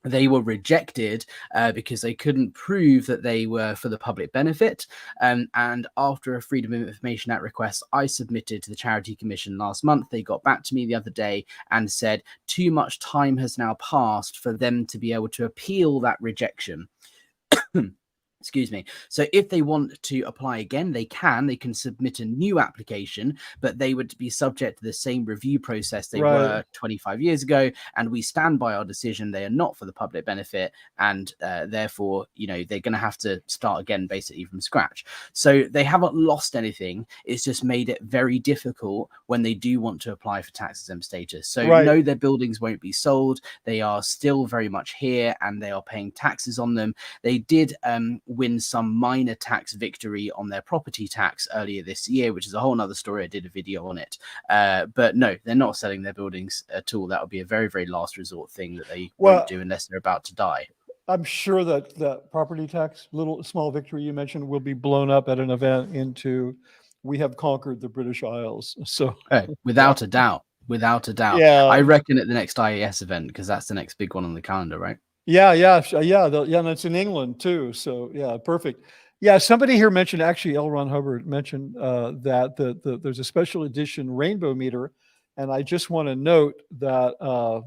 They were rejected because they couldn't prove that they were for the public benefit. And after a Freedom of Information Act request I submitted to the Charity Commission last month, they got back to me the other day and said too much time has now passed for them to be able to appeal that rejection. Excuse me. So if they want to apply again, they can submit a new application, but they would be subject to the same review process they were 25 years ago. And we stand by our decision. They are not for the public benefit. And therefore, they're going to have to start again, basically from scratch. So they haven't lost anything. It's just made it very difficult when they do want to apply for tax exempt status. So no, their buildings won't be sold. They are still very much here and they are paying taxes on them. They did win some minor tax victory on their property tax earlier this year, which is a whole nother story. I did a video on it. But no, they're not selling their buildings at all. That would be a very, very last resort thing that they won't do unless they're about to die. I'm sure that that property tax, small victory you mentioned, will be blown up at an event into we have conquered the British Isles. So without a doubt. Without a doubt. I reckon at the next IAS event, because that's the next big one on the calendar, right? Yeah, and it's in England too. So yeah, perfect. Yeah, somebody here mentioned, actually, L. Ron Hubbard mentioned that there's a special edition rainbow meter, and I just want to note that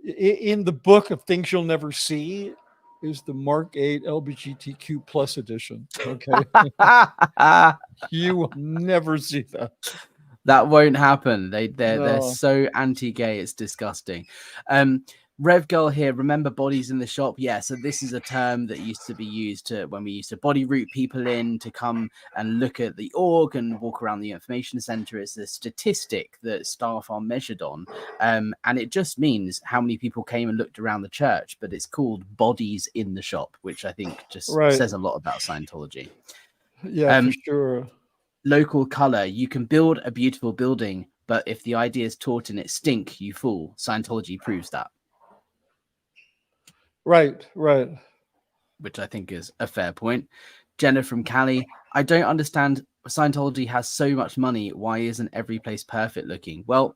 in the book of things you'll never see is the Mark 8 LGBTQ plus edition. Okay, you will never see that. That won't happen. They're so anti-gay, it's disgusting. Rev Girl here, remember bodies in the shop? Yeah, so this is a term that used to be used when we used to body route people in to come and look at the org and walk around the information center. It's a statistic that staff are measured on, and it just means how many people came and looked around the church, but it's called bodies in the shop, which I think just says a lot about Scientology. Yeah, for sure. Local color, you can build a beautiful building, but if the idea is taught in its stink, you fool. Scientology proves that. Right. Which I think is a fair point. Jenna from Cali, I don't understand. Scientology has so much money. Why isn't every place perfect looking? Well,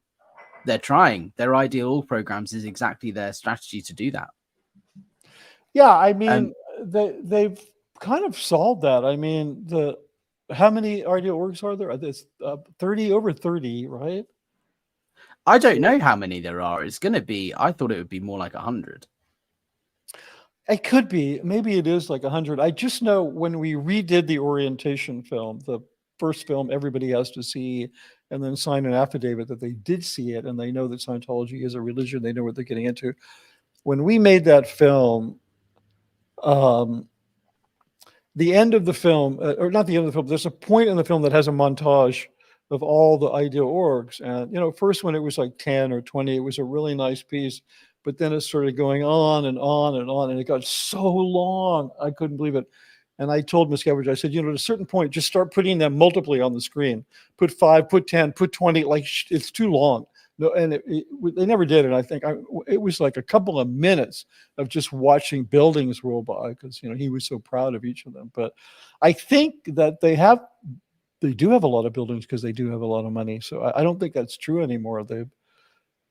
they're trying. Their ideal org programs is exactly their strategy to do that. Yeah, I mean, they've kind of solved that. I mean, how many ideal orgs are there? There's 30, over 30, right? I don't know how many there are. It's going to be, I thought it would be more like 100. It could be. Maybe it is like 100. I just know when we redid the orientation film, the first film everybody has to see, and then sign an affidavit that they did see it, and they know that Scientology is a religion. They know what they're getting into. When we made that film, the end of the film, or not the end of the film, there's a point in the film that has a montage of all the ideal orgs. And, you know, first when it was like 10 or 20, it was a really nice piece, but then it started going on and on and on, and it got so long, I couldn't believe it. And I told Miscavige, I said, you know, at a certain point, just start putting them multiply on the screen. Put 5, put 10, put 20, like it's too long. No, and they never did it. I think it was like a couple of minutes of just watching buildings roll by, because, you know, he was so proud of each of them. But I think that they do have a lot of buildings because they do have a lot of money. So I don't think that's true anymore. They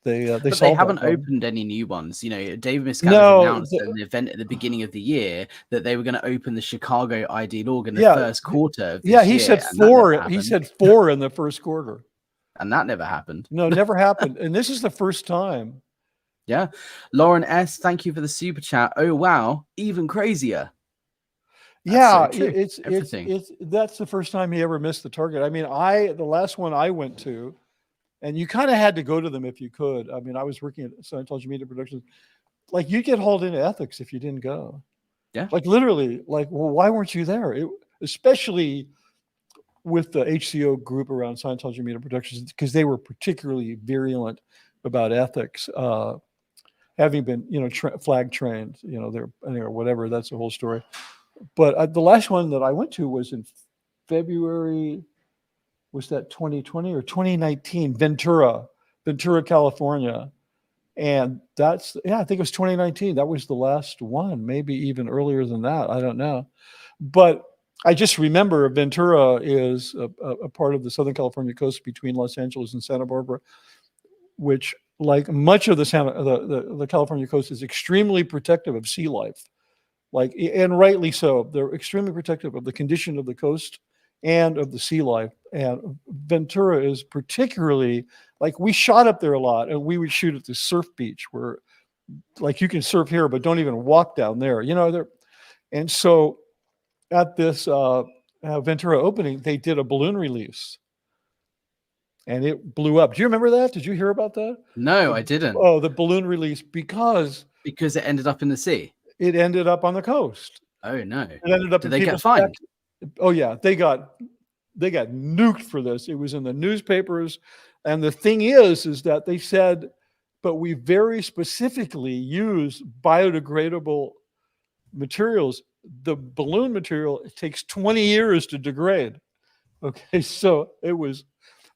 haven't opened any new ones. You know, David Miscavige announced at an event at the beginning of the year that they were going to open the Chicago Ideal Org in the first quarter of this he year, said 4. He said 4 in the first quarter. And that never happened. No, never happened. And this is the first time. Yeah. Lauren S., thank you for the super chat. Oh, wow. Even crazier. That's that's the first time he ever missed the target. I mean, the last one I went to, and you kind of had to go to them if you could. I mean, I was working at Scientology Media Productions. Like, you get hauled into ethics if you didn't go. Yeah. Like, literally, like, well, why weren't you there? Especially with the HCO group around Scientology Media Productions, because they were particularly virulent about ethics, having been, you know, flag trained, you know, or whatever. That's the whole story. But the last one that I went to was in February. Was that 2020 or 2019? Ventura, California. And I think it was 2019. That was the last one, maybe even earlier than that. I don't know. But I just remember Ventura is a part of the Southern California coast between Los Angeles and Santa Barbara, which, like much of the California coast, is extremely protective of sea life. Like, and rightly so. They're extremely protective of the condition of the coast and of the sea life. And Ventura is particularly, like, we shot up there a lot, and we would shoot at the surf beach where, like, you can surf here, but don't even walk down there, you know. And so at this Ventura opening, they did a balloon release, and it blew up. Do you remember that? Did you hear about that? No, I didn't. Oh, the balloon release, because it ended up in the sea. It ended up on the coast. Oh no! It ended up. Did they get fined? Oh yeah, they got nuked for this. It was in the newspapers, and the thing is that they said, but we very specifically use biodegradable materials. The balloon material, it takes 20 years to degrade. Okay, so it was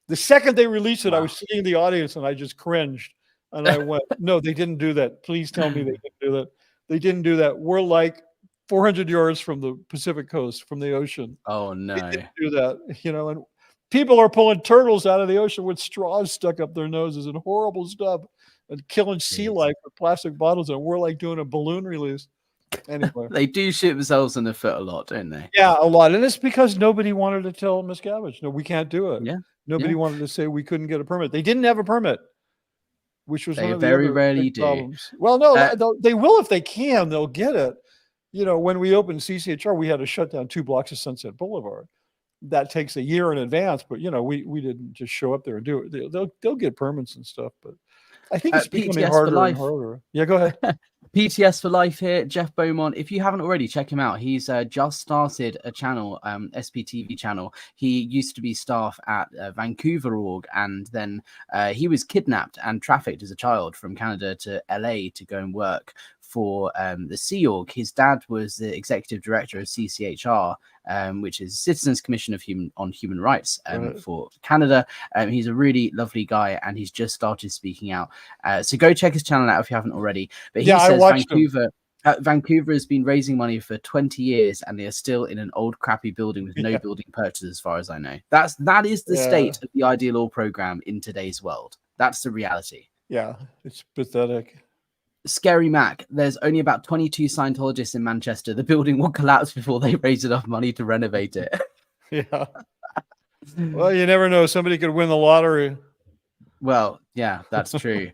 the second they released it, I was sitting in the audience and I just cringed, and I went, "No, they didn't do that. Please tell me they didn't do that. They didn't do that. We're like 400 yards from the Pacific coast, from the ocean. Oh no, they didn't do that, you know." And people are pulling turtles out of the ocean with straws stuck up their noses and horrible stuff, and killing sea life with plastic bottles, and we're like doing a balloon release. Anyway, they do shoot themselves in the foot a lot, don't they? Yeah, a lot, and it's because nobody wanted to tell Miscavige, no, we can't do it. Yeah, nobody wanted to say we couldn't get a permit. They didn't have a permit, which was they one of the very rarely do. Problems. Well, no, they will if they can. They'll get it. You know, when we opened CCHR, we had to shut down 2 blocks of Sunset Boulevard. That takes a year in advance, but you know, we didn't just show up there and do it. They'll get permits and stuff, but I think it's becoming harder and harder. Yeah, go ahead. PTS for life here, Jeff Beaumont. If you haven't already, check him out. He's just started a channel, SPTV channel. He used to be staff at Vancouver org, and then he was kidnapped and trafficked as a child from Canada to LA to go and work for the Sea Org. His dad was the executive director of CCHR, which is Citizens Commission on Human Rights for Canada. He's a really lovely guy, and he's just started speaking out. So go check his channel out if you haven't already. But he says Vancouver has been raising money for 20 years, and they are still in an old crappy building with no building purchase, as far as I know. That is the state of the Ideal Org program in today's world. That's the reality. Yeah, it's pathetic. Scary Mac, there's only about 22 Scientologists in Manchester. The building will collapse before they raise enough money to renovate it. Yeah. Well, you never know. Somebody could win the lottery. Well, yeah, that's true.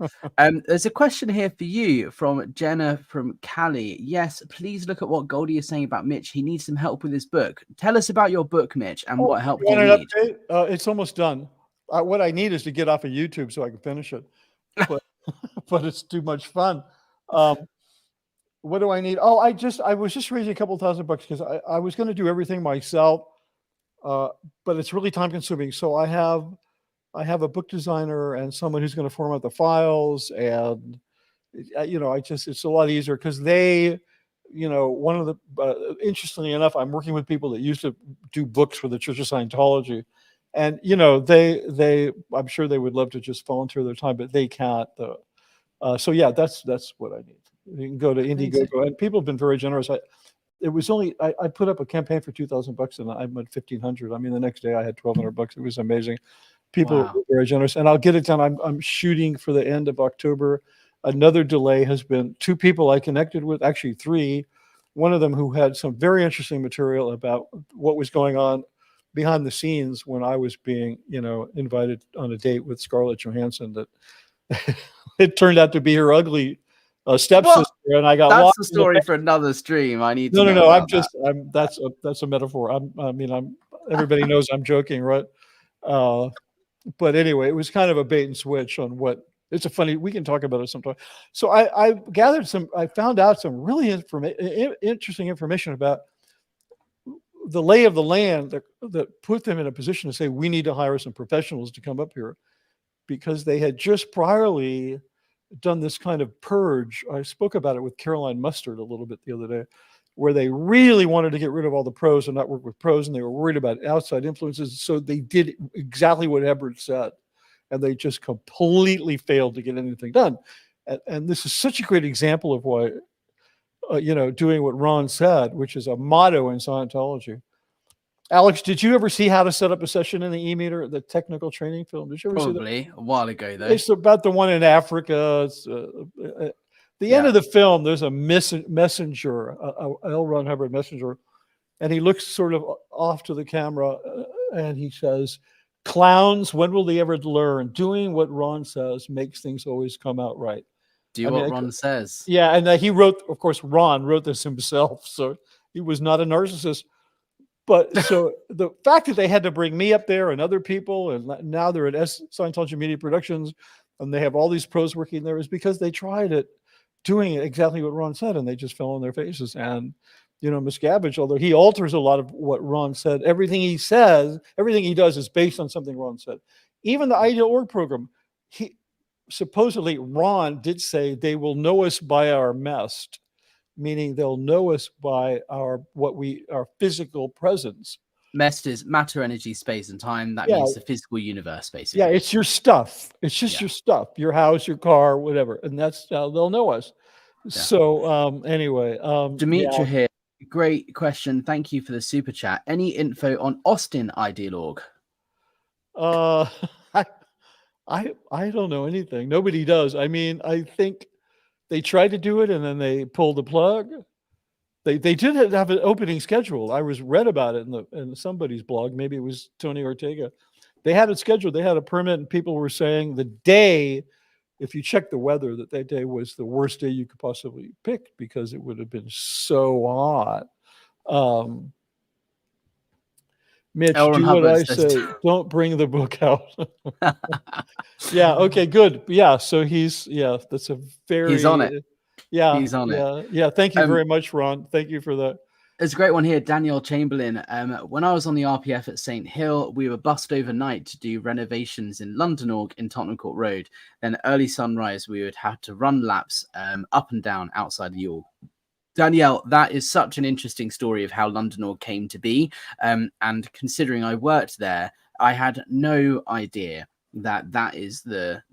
There's a question here for you from Jenna from Cali. Yes, please look at what Goldie is saying about Mitch. He needs some help with his book. Tell us about your book, Mitch, and what help you need. It's almost done. What I need is to get off of YouTube so I can finish it. But it's too much fun. What do I need? Oh, I was just raising a couple $1,000 because I was going to do everything myself, but it's really time consuming. So I have a book designer and someone who's going to format the files, and it's a lot easier because they, one of the interestingly enough, I'm working with people that used to do books for the Church of Scientology, and they I'm sure they would love to just volunteer their time, but they can't. So yeah, that's what I need. You can go to Indiegogo, and people have been very generous. I put up a campaign for $2,000 and I'm at 1,500. I mean, the next day I had $1,200. It was amazing. People were very generous, and I'll get it done. I'm shooting for the end of October. Another delay has been 2 people I connected with, actually 3. One of them who had some very interesting material about what was going on behind the scenes when I was being, invited on a date with Scarlett Johansson. That it turned out to be her ugly stepsister, and I got that's lost. The story for another stream. I need to No. That's a metaphor. Everybody knows I'm joking, right? But anyway, it was kind of a bait and switch on what. It's a funny. We can talk about it sometime. So I found out some really interesting information about the lay of the land that put them in a position to say we need to hire some professionals to come up here, because they had just priorly done this kind of purge. I spoke about it with Caroline Mustard a little bit the other day, where they really wanted to get rid of all the pros and not work with pros, and they were worried about outside influences. So they did exactly what Edward said, and they just completely failed to get anything done. And this is such a great example of why, doing what Ron said, which is a motto in Scientology. Alex, did you ever see How to Set Up a Session in the E-Meter, the technical training film? Did you ever see that? Probably a while ago, though. It's about the one in Africa. It's the end of the film. There's a messenger, L. Ron Hubbard messenger, and he looks sort of off to the camera, and he says, "Clowns, when will they ever learn? Doing what Ron says makes things always come out right." What Ron says. Yeah, and he wrote, of course, Ron wrote this himself, so he was not a narcissist. But so the fact that they had to bring me up there and other people, and now they're at Scientology Media Productions, and they have all these pros working there, is because they tried it, doing exactly what Ron said, and they just fell on their faces. And Miscavige, although he alters a lot of what Ron said, everything he says, everything he does is based on something Ron said. Even the Ideal Org program, supposedly Ron did say they will know us by our mest, meaning they'll know us by our physical presence. Mest is matter, energy, space, and time. That means the physical universe, basically. Yeah, it's your stuff. It's just your stuff, your house, your car, whatever, and that's how they'll know us. Yeah. So anyway, Dimitri here. Great question. Thank you for the super chat. Any info on Austin Ideal Org? I don't know anything. Nobody does. I mean, I think they tried to do it and then they pulled the plug. They did have an opening schedule. I read about it in somebody's blog. Maybe it was Tony Ortega. They had it scheduled. They had a permit, and people were saying the day, if you check the weather, that day was the worst day you could possibly pick because it would have been so hot. Mitch, do what I say. Don't bring the book out. Yeah. Okay. Good. Yeah. So that's a very. He's on it. Yeah. He's on it. Yeah. Thank you very much, Ron. Thank you for that. There's a great one here, Danielle Chamberlain. When I was on the RPF at St. Hill, we were bussed overnight to do renovations in London Org in Tottenham Court Road. Then early sunrise, we would have to run laps up and down outside the org. Danielle, that is such an interesting story of how London Org came to be. And considering I worked there, I had no idea that is the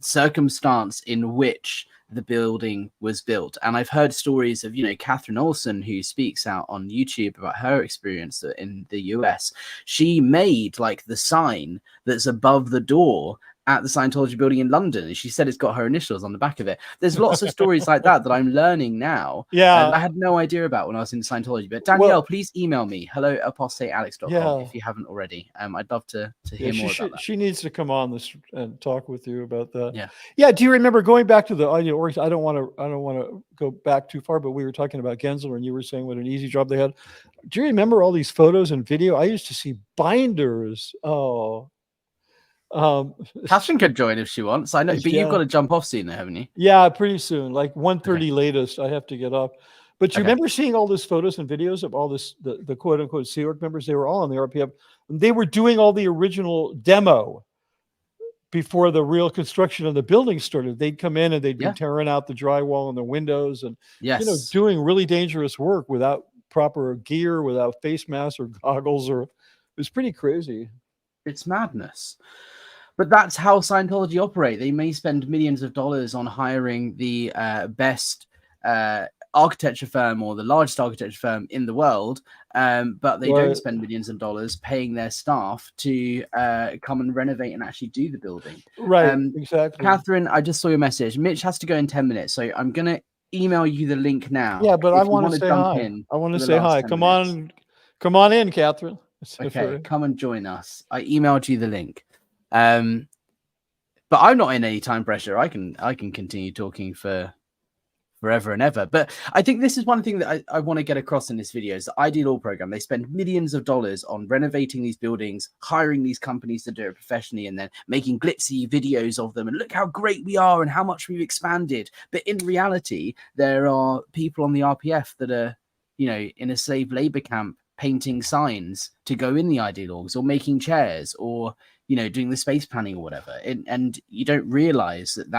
circumstance in which the building was built. And I've heard stories of, Catherine Olson, who speaks out on YouTube about her experience in the US. She made the sign that's above the door at the Scientology building in London. And she said it's got her initials on the back of it. There's lots of stories like that I'm learning now. Yeah. I had no idea about when I was in Scientology. But Danielle, please email me, hello@apostatealex.com if you haven't already. I'd love to hear more about that. She needs to come on this and talk with you about that. Yeah. Yeah. Do you remember going back to the Ideal Org? I don't want to go back too far, but we were talking about Gensler and you were saying what an easy job they had. Do you remember all these photos and video? I used to see binders. Catherine could join if she wants. I know, but you've got to jump off soon, though, haven't you? Yeah, pretty soon, like 1:30 latest. I have to get up. But you remember seeing all those photos and videos of all this, the quote unquote Sea Org members? They were all on the RPF. And they were doing all the original demo before the real construction of the building started. They'd come in and they'd be tearing out the drywall and the windows and doing really dangerous work without proper gear, without face masks or goggles, or it was pretty crazy. It's madness. But that's how Scientology operate. They may spend millions of dollars on hiring the best architecture firm or the largest architecture firm in the world, but they don't spend millions of dollars paying their staff to come and renovate and actually do the building. Right, exactly. Catherine, I just saw your message. Mitch has to go in 10 minutes, so I'm going to email you the link now. Yeah, but I want to say hi. I want to say hi. Come on in, Catherine. Okay, come and join us. I emailed you the link. But I'm not in any time pressure. I can continue talking for forever and ever. But I think this is one thing that I want to get across in this video is the Ideal Org program. They spend millions of dollars on renovating these buildings, hiring these companies to do it professionally, and then making glitzy videos of them. And look how great we are and how much we've expanded. But in reality, there are people on the RPF that are, in a slave labor camp painting signs to go in the Ideal Orgs, or making chairs, or doing the space planning or whatever, and you don't realize that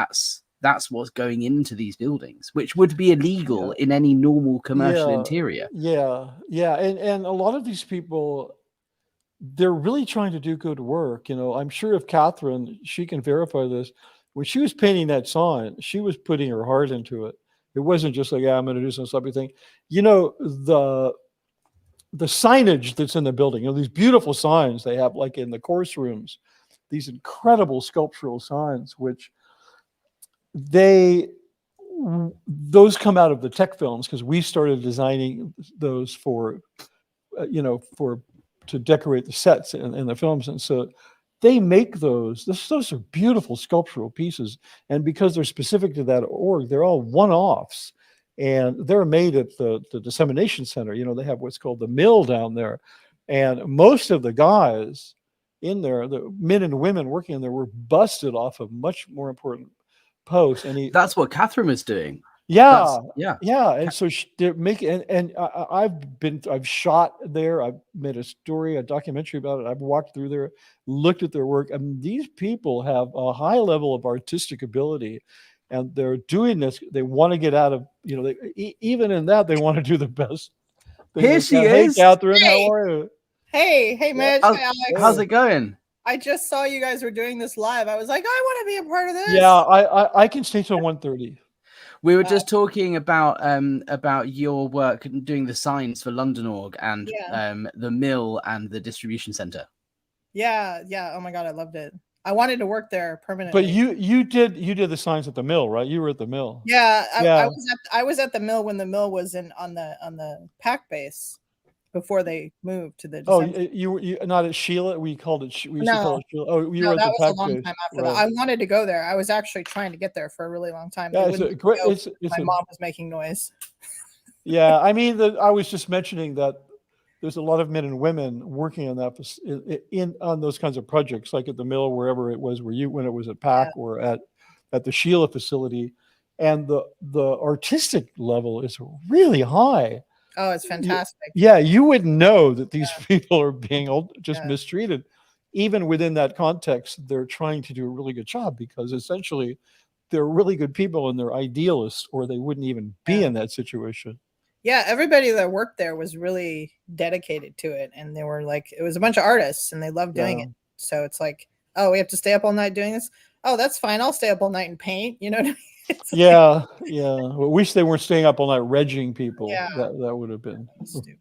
that's what's going into these buildings, which would be illegal in any normal commercial interior. And a lot of these people, they're really trying to do good work. I'm sure if Catherine, she can verify this, when she was painting that sign, she was putting her heart into it. It wasn't just like, I'm going to do some sloppy thing. The signage that's in the building, these beautiful signs they have, like in the course rooms, these incredible sculptural signs, which those come out of the tech films, because we started designing those to decorate the sets in the films. And so they make those are beautiful sculptural pieces. And because they're specific to that org, they're all one-offs. And they're made at the dissemination center. They have what's called the mill down there. And most of the guys in there, the men and women working in there, were busted off of much more important posts. And that's what Catherine was doing. Yeah. And so they're making, and I've shot there. I've made a documentary about it. I've walked through there, looked at their work. I mean, these people have a high level of artistic ability. And they're doing this. They want to get out of, even in that, they want to do the best. Here she is. Hey, Catherine, how are you? Hey, Mitch. Hey, Alex. How's it going? I just saw you guys were doing this live. I was like, I want to be a part of this. Yeah, I can stay till 1:30. We were just talking about your work doing the signs for London Org and the mill and the distribution center. Yeah. Oh my God, I loved it. I wanted to work there permanently. But you did the signs at the mill, right? You were at the mill. Yeah, I was at the mill when the mill was on the PAC base before they moved to the. You were not at Sheila. We called it. We used to call it Sheila. Oh, you were at the PAC base. That was a long time after that. I wanted to go there. I was actually trying to get there for a really long time. Yeah, my mom was making noise. Yeah, I mean, I was just mentioning that. There's a lot of men and women working on that on those kinds of projects, like at the mill, wherever it was, when it was at PAC or at the Sheila facility, and the artistic level is really high. Oh, it's fantastic. You wouldn't know that these people are being mistreated. Even within that context, they're trying to do a really good job, because essentially they're really good people and they're idealists, or they wouldn't even be in that situation. Yeah, everybody that worked there was really dedicated to it, and they were like, it was a bunch of artists, and they loved doing it. So it's like, oh, we have to stay up all night doing this. Oh, that's fine. I'll stay up all night and paint. You know what I mean? Yeah. Well, wish they weren't staying up all night regging people. Yeah. That would have been stupid.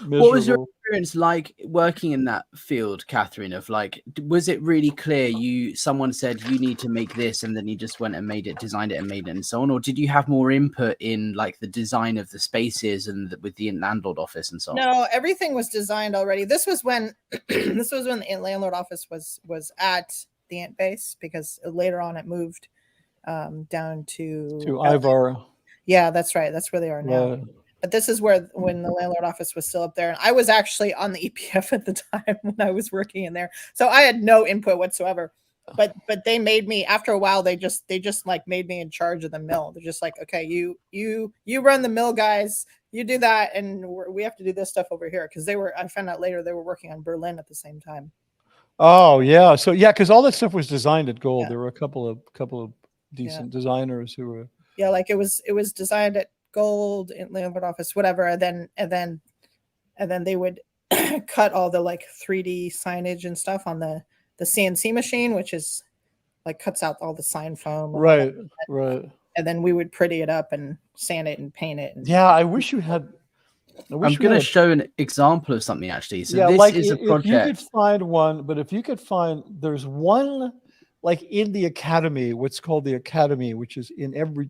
What was your experience like working in that field, Catherine? Of like, was it really clear? Someone said you need to make this, and then you just went and made it, designed it, and made it, and so on, or did you have more input in like the design of the spaces and with the landlord office and so on? No, everything was designed already. This was when the landlord office was at the Ant base, because later on it moved down to Ivar. Yeah, that's right. That's where they are now. But this is when the landlord office was still up there, and I was actually on the EPF at the time when I was working in there, so I had no input whatsoever. But they made me, after a while, they just like made me in charge of the mill. They're just like, okay, you run the mill, guys, you do that, and we have to do this stuff over here, because I found out later they were working on Berlin at the same time. Oh yeah, so yeah, because all that stuff was designed at Gold. There were a couple of decent designers who were like it was designed at Gold, in landlord office, whatever, and then they would cut all the like 3D signage and stuff on the CNC machine, which is like cuts out all the sign foam. Right. And then we would pretty it up and sand it and paint it. Yeah, I wish you had. I'm going to show an example of something actually. So yeah, this like is a project. If you could find one, but if you could find, there's one like in the Academy, what's called the Academy, which is in every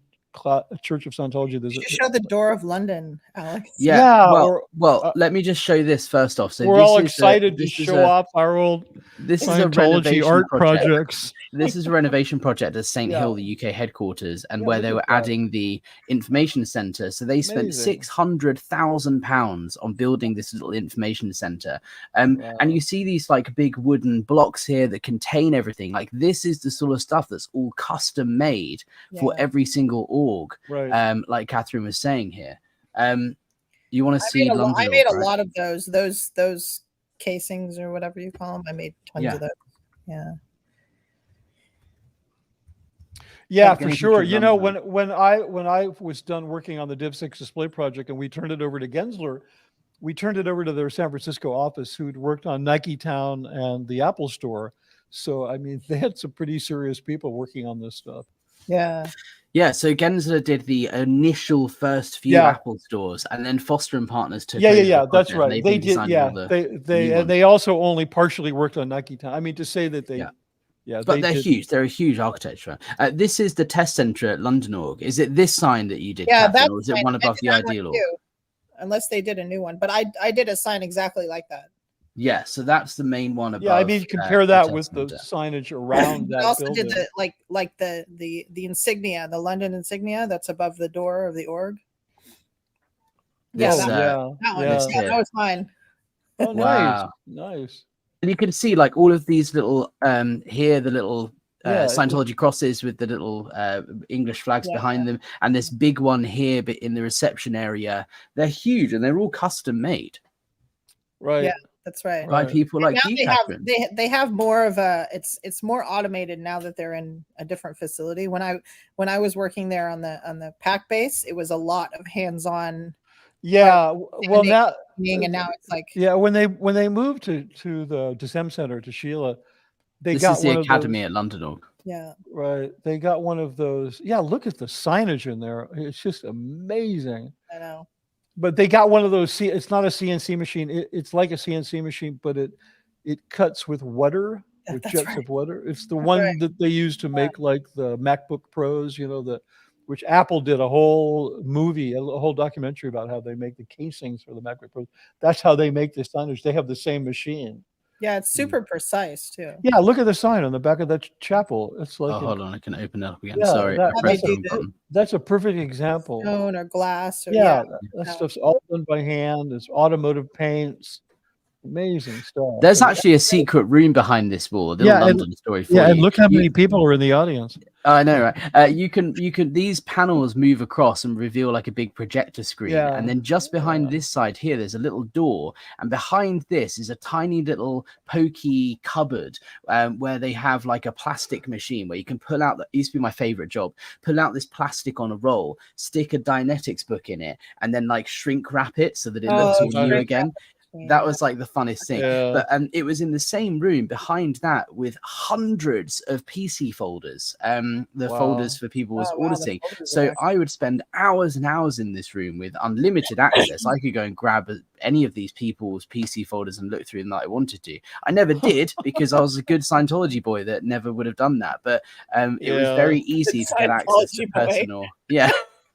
Church of Scientology. You should show the Door of London, Alex. Yeah. Well, let me just show this first off. So we're all excited to show off our old Scientology art projects. This is a renovation project at St. Hill, the UK headquarters, and where they were adding the information center. So they spent £600,000 on building this little information center. And you see these like big wooden blocks here that contain everything. Like this is the sort of stuff that's all custom made for every single org. Right. Like Catherine was saying here. You want to see London? I made a lot of those casings or whatever you call them. I made tons of those. Yeah, for sure. You know, when I was done working on the Div 6 display project and we turned it over to Gensler, we turned it over to their San Francisco office, who'd worked on Nike Town and the Apple Store. So I mean, they had some pretty serious people working on this stuff. Yeah, so Gensler did the initial first few Apple stores, and then Foster and Partners took over the that's right. They did. They also only partially worked on Nike Town. I mean, to say that they. Yeah, but they're huge. They're a huge architecture. This is the test center at London Org. Is it this sign that you did, Catherine, or is it one above the Ideal Org? Unless they did a new one, but I did a sign exactly like that. Yeah, so that's the main one above. Yeah, I mean, compare that with the signage around that. I also building. did the insignia, the London insignia that's above the door of the org. That was mine. Oh, nice, nice. And you can see like all of these little here, the little Scientology crosses with the little English flags behind them, and this big one here, but in the reception area. They're huge and they're all custom made. Right. Yeah, that's right. By people like you, Catherine. They have more of a it's more automated now that they're in a different facility. When I was working there on the pack base, it was a lot of hands-on. Yeah, well now and now it's like when they moved to the DSM Center to Sheila, this is the Academy at London Org. Yeah, right. They got one of those. Yeah, look at the signage in there. It's just amazing. I know. But they got one of those. It's not a CNC machine. It's like a CNC machine, but it cuts with water, with jets of water. It's the one that they use to make like the MacBook Pros. You know which Apple did a whole movie, a whole documentary about how they make the casings for the MacBook Pros. That's how they make the signage. They have the same machine. Yeah, it's super precise too. Yeah, look at the sign on the back of that chapel. It's like hold on, I can open it up again. Sorry, that's a perfect example. Stone or glass. Or, that stuff's all done by hand. It's automotive paints. Amazing stuff. There's actually a secret room behind this wall. London story for you. And look how many people are in the audience. I know, right? You can these panels move across and reveal like a big projector screen, and then just behind this side here, there's a little door, and behind this is a tiny little pokey cupboard where they have like a plastic machine where you can pull out. It used to be my favorite job. Pull out this plastic on a roll, stick a Dianetics book in it, and then like shrink wrap it so that it looks all new again. That was like the funnest thing. But it was in the same room behind that with hundreds of PC folders, the folders for people was auditing. So I would spend hours and hours in this room with unlimited access. I could go and grab any of these people's PC folders and look through them that I wanted to. I never did because I was a good Scientology boy that never would have done that. But it was very easy to get access to personal.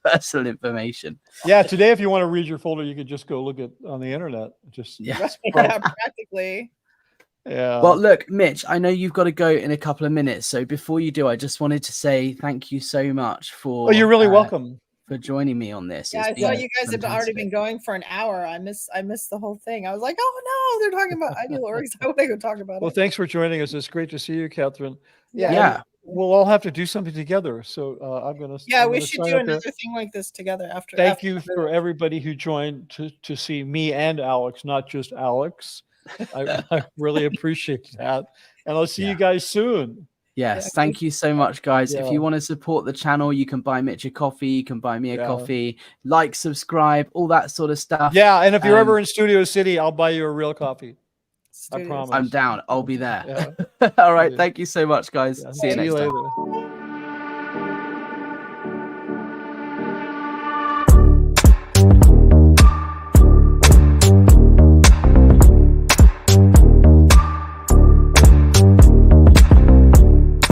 Personal information. Yeah, today if you want to read your folder, you could just go look at on the internet. Just practically. Yeah. Well, look, Mitch, I know you've got to go in a couple of minutes. So before you do, I just wanted to say thank you so much for. Oh, you're really welcome. for joining me on this. Yeah, I saw you guys have already been going for an hour. I missed the whole thing. I was like, oh no, they're talking about ideal orgs. I want to go talk about it. Well, thanks for joining us. It's great to see you, Catherine. Yeah. We'll all have to do something together. So I'm going to. Yeah, we should do another thing like this together after. Thank you for everybody who joined to see me and Alex, not just Alex. I really appreciate that. And I'll see you guys soon. Yes, thank you so much, guys. If you want to support the channel, you can buy Mitch a coffee, you can buy me a coffee, like, subscribe, all that sort of stuff. Yeah, and if you're ever in Studio City, I'll buy you a real coffee. I promise. I'm down. I'll be there. All right, thank you so much, guys. See you next time.